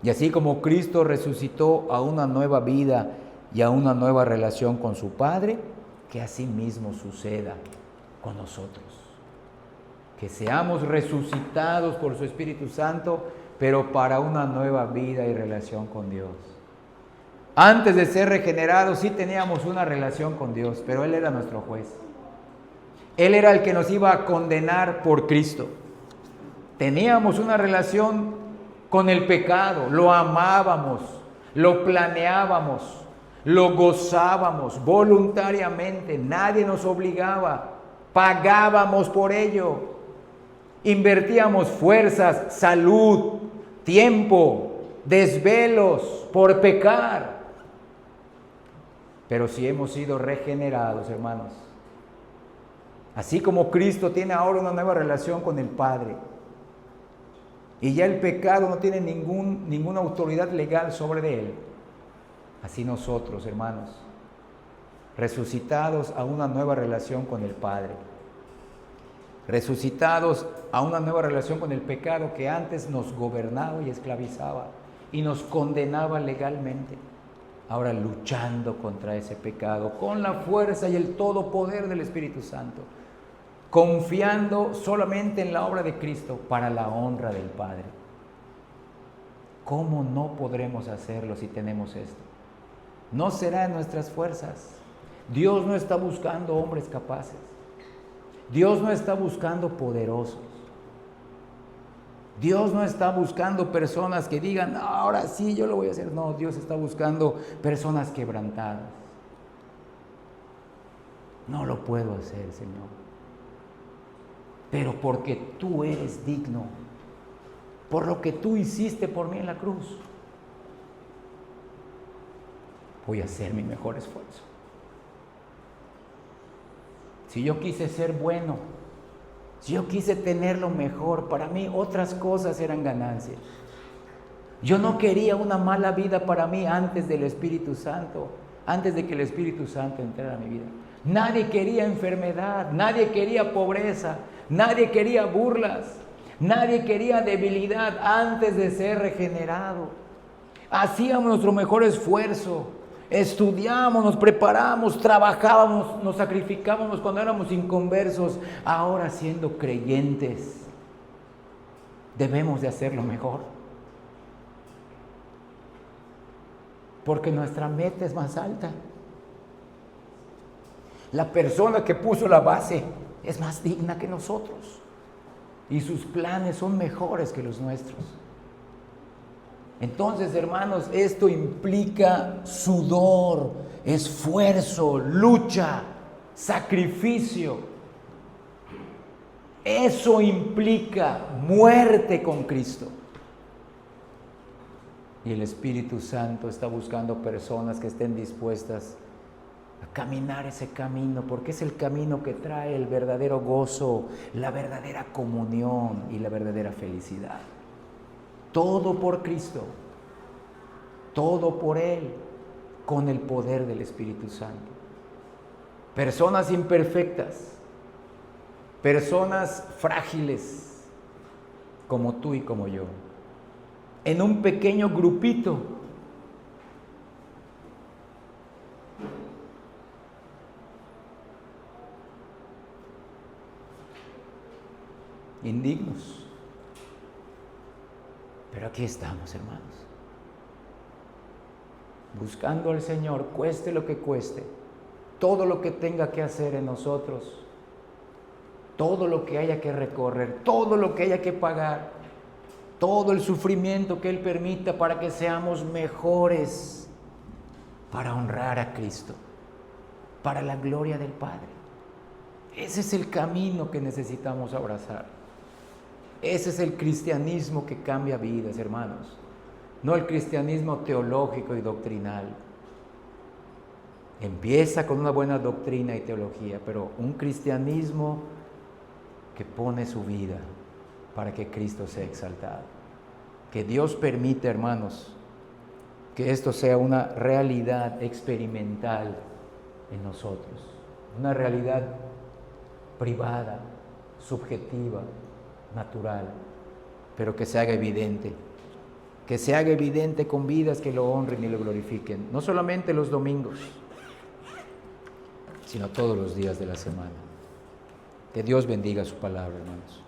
S1: Y así como Cristo resucitó a una nueva vida y a una nueva relación con su Padre, que así mismo suceda con nosotros. Que seamos resucitados por su Espíritu Santo, pero para una nueva vida y relación con Dios. Antes de ser regenerados sí teníamos una relación con Dios, pero Él era nuestro juez. Él era el que nos iba a condenar por Cristo. Teníamos una relación con el pecado, lo amábamos, lo planeábamos, lo gozábamos voluntariamente, nadie nos obligaba, pagábamos por ello. Invertíamos fuerzas, salud, tiempo, desvelos por pecar. Pero si hemos sido regenerados, hermanos, así como Cristo tiene ahora una nueva relación con el Padre, y ya el pecado no tiene ninguna autoridad legal sobre él, así nosotros, hermanos, resucitados a una nueva relación con el Padre, resucitados a una nueva relación con el pecado que antes nos gobernaba y esclavizaba y nos condenaba legalmente, ahora luchando contra ese pecado con la fuerza y el todo poder del Espíritu Santo, confiando solamente en la obra de Cristo para la honra del Padre. ¿Cómo no podremos hacerlo si tenemos esto? No será en nuestras fuerzas. Dios no está buscando hombres capaces. Dios no está buscando poderosos. Dios no está buscando personas que digan, ahora sí yo lo voy a hacer. No, Dios está buscando personas quebrantadas. No lo puedo hacer, Señor. Pero porque tú eres digno, por lo que tú hiciste por mí en la cruz, voy a hacer mi mejor esfuerzo. Si yo quise ser bueno, si yo quise tener lo mejor, para mí otras cosas eran ganancias. Yo no quería una mala vida para mí antes del Espíritu Santo, antes de que el Espíritu Santo entrara a mi vida. Nadie quería enfermedad, nadie quería pobreza, nadie quería burlas. Nadie quería debilidad antes de ser regenerado. Hacíamos nuestro mejor esfuerzo, estudiamos, nos preparamos, trabajábamos, nos sacrificábamos cuando éramos inconversos. Ahora, siendo creyentes, debemos de hacerlo mejor, porque nuestra meta es más alta. La persona que puso la base es más digna que nosotros y sus planes son mejores que los nuestros. Entonces, hermanos, esto implica sudor, esfuerzo, lucha, sacrificio. Eso implica muerte con Cristo. Y el Espíritu Santo está buscando personas que estén dispuestas a caminar ese camino, porque es el camino que trae el verdadero gozo, la verdadera comunión y la verdadera felicidad. Todo por Cristo, todo por Él, con el poder del Espíritu Santo. Personas imperfectas, personas frágiles, como tú y como yo, en un pequeño grupito, indignos. Pero aquí estamos, hermanos, buscando al Señor, cueste lo que cueste, todo lo que tenga que hacer en nosotros, todo lo que haya que recorrer, todo lo que haya que pagar, todo el sufrimiento que Él permita para que seamos mejores, para honrar a Cristo, para la gloria del Padre. Ese es el camino que necesitamos abrazar. Ese es el cristianismo que cambia vidas, hermanos. No el cristianismo teológico y doctrinal. Empieza con una buena doctrina y teología, pero un cristianismo que pone su vida para que Cristo sea exaltado. Que Dios permita, hermanos, que esto sea una realidad experimental en nosotros. Una realidad privada, subjetiva, natural, pero que se haga evidente. Que se haga evidente con vidas que lo honren y lo glorifiquen. No solamente los domingos, sino todos los días de la semana. Que Dios bendiga su palabra, hermanos.